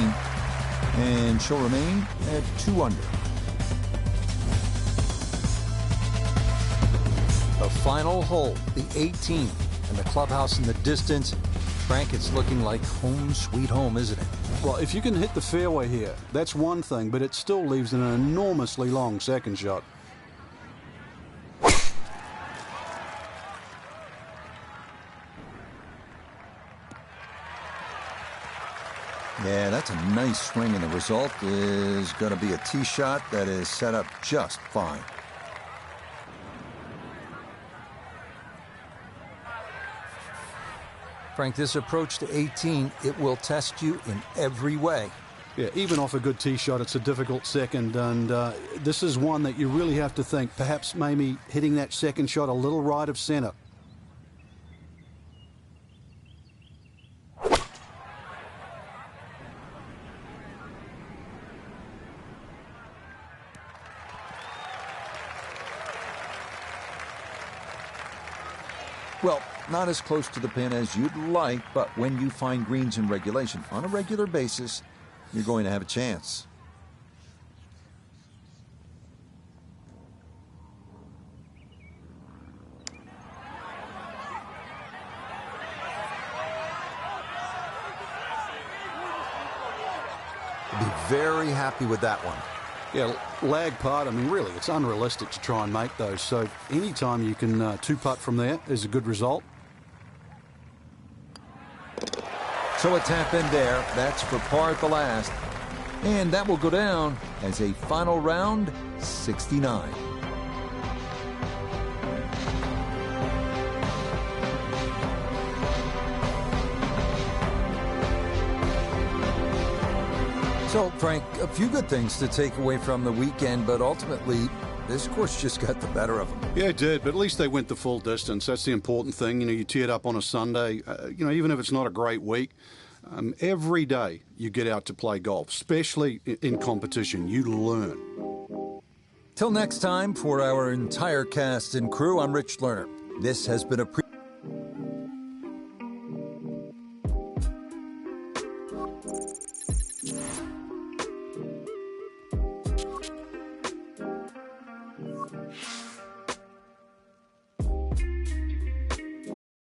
And she'll remain at 2 under. The final hole, the 18th, and the clubhouse in the distance. Frank, it's looking like home sweet home, isn't it? Well, if you can hit the fairway here, that's one thing, but it still leaves an enormously long second shot. Yeah, that's a nice swing, and the result is going to be a tee shot that is set up just fine. Frank, this approach to 18, it will test you in every way. Yeah, even off a good tee shot, it's a difficult second, and this is one that you really have to think, perhaps maybe hitting that second shot a little right of center. Well, not as close to the pin as you'd like, but when you find greens in regulation on a regular basis, you're going to have a chance. Be very happy with that one. Yeah, lag putt, I mean, really, it's unrealistic to try and make those. So anytime you can two-putt from there is a good result. So a tap in there. That's for par at the last. And that will go down as a final round 69. So, Frank, a few good things to take away from the weekend, but ultimately, this course just got the better of them. Yeah, it did, but at least they went the full distance. That's the important thing. You know, you tee it up on a Sunday. You know, even if it's not a great week, every day you get out to play golf, especially in competition. You learn. Till next time, for our entire cast and crew, I'm Rich Lerner. This has been a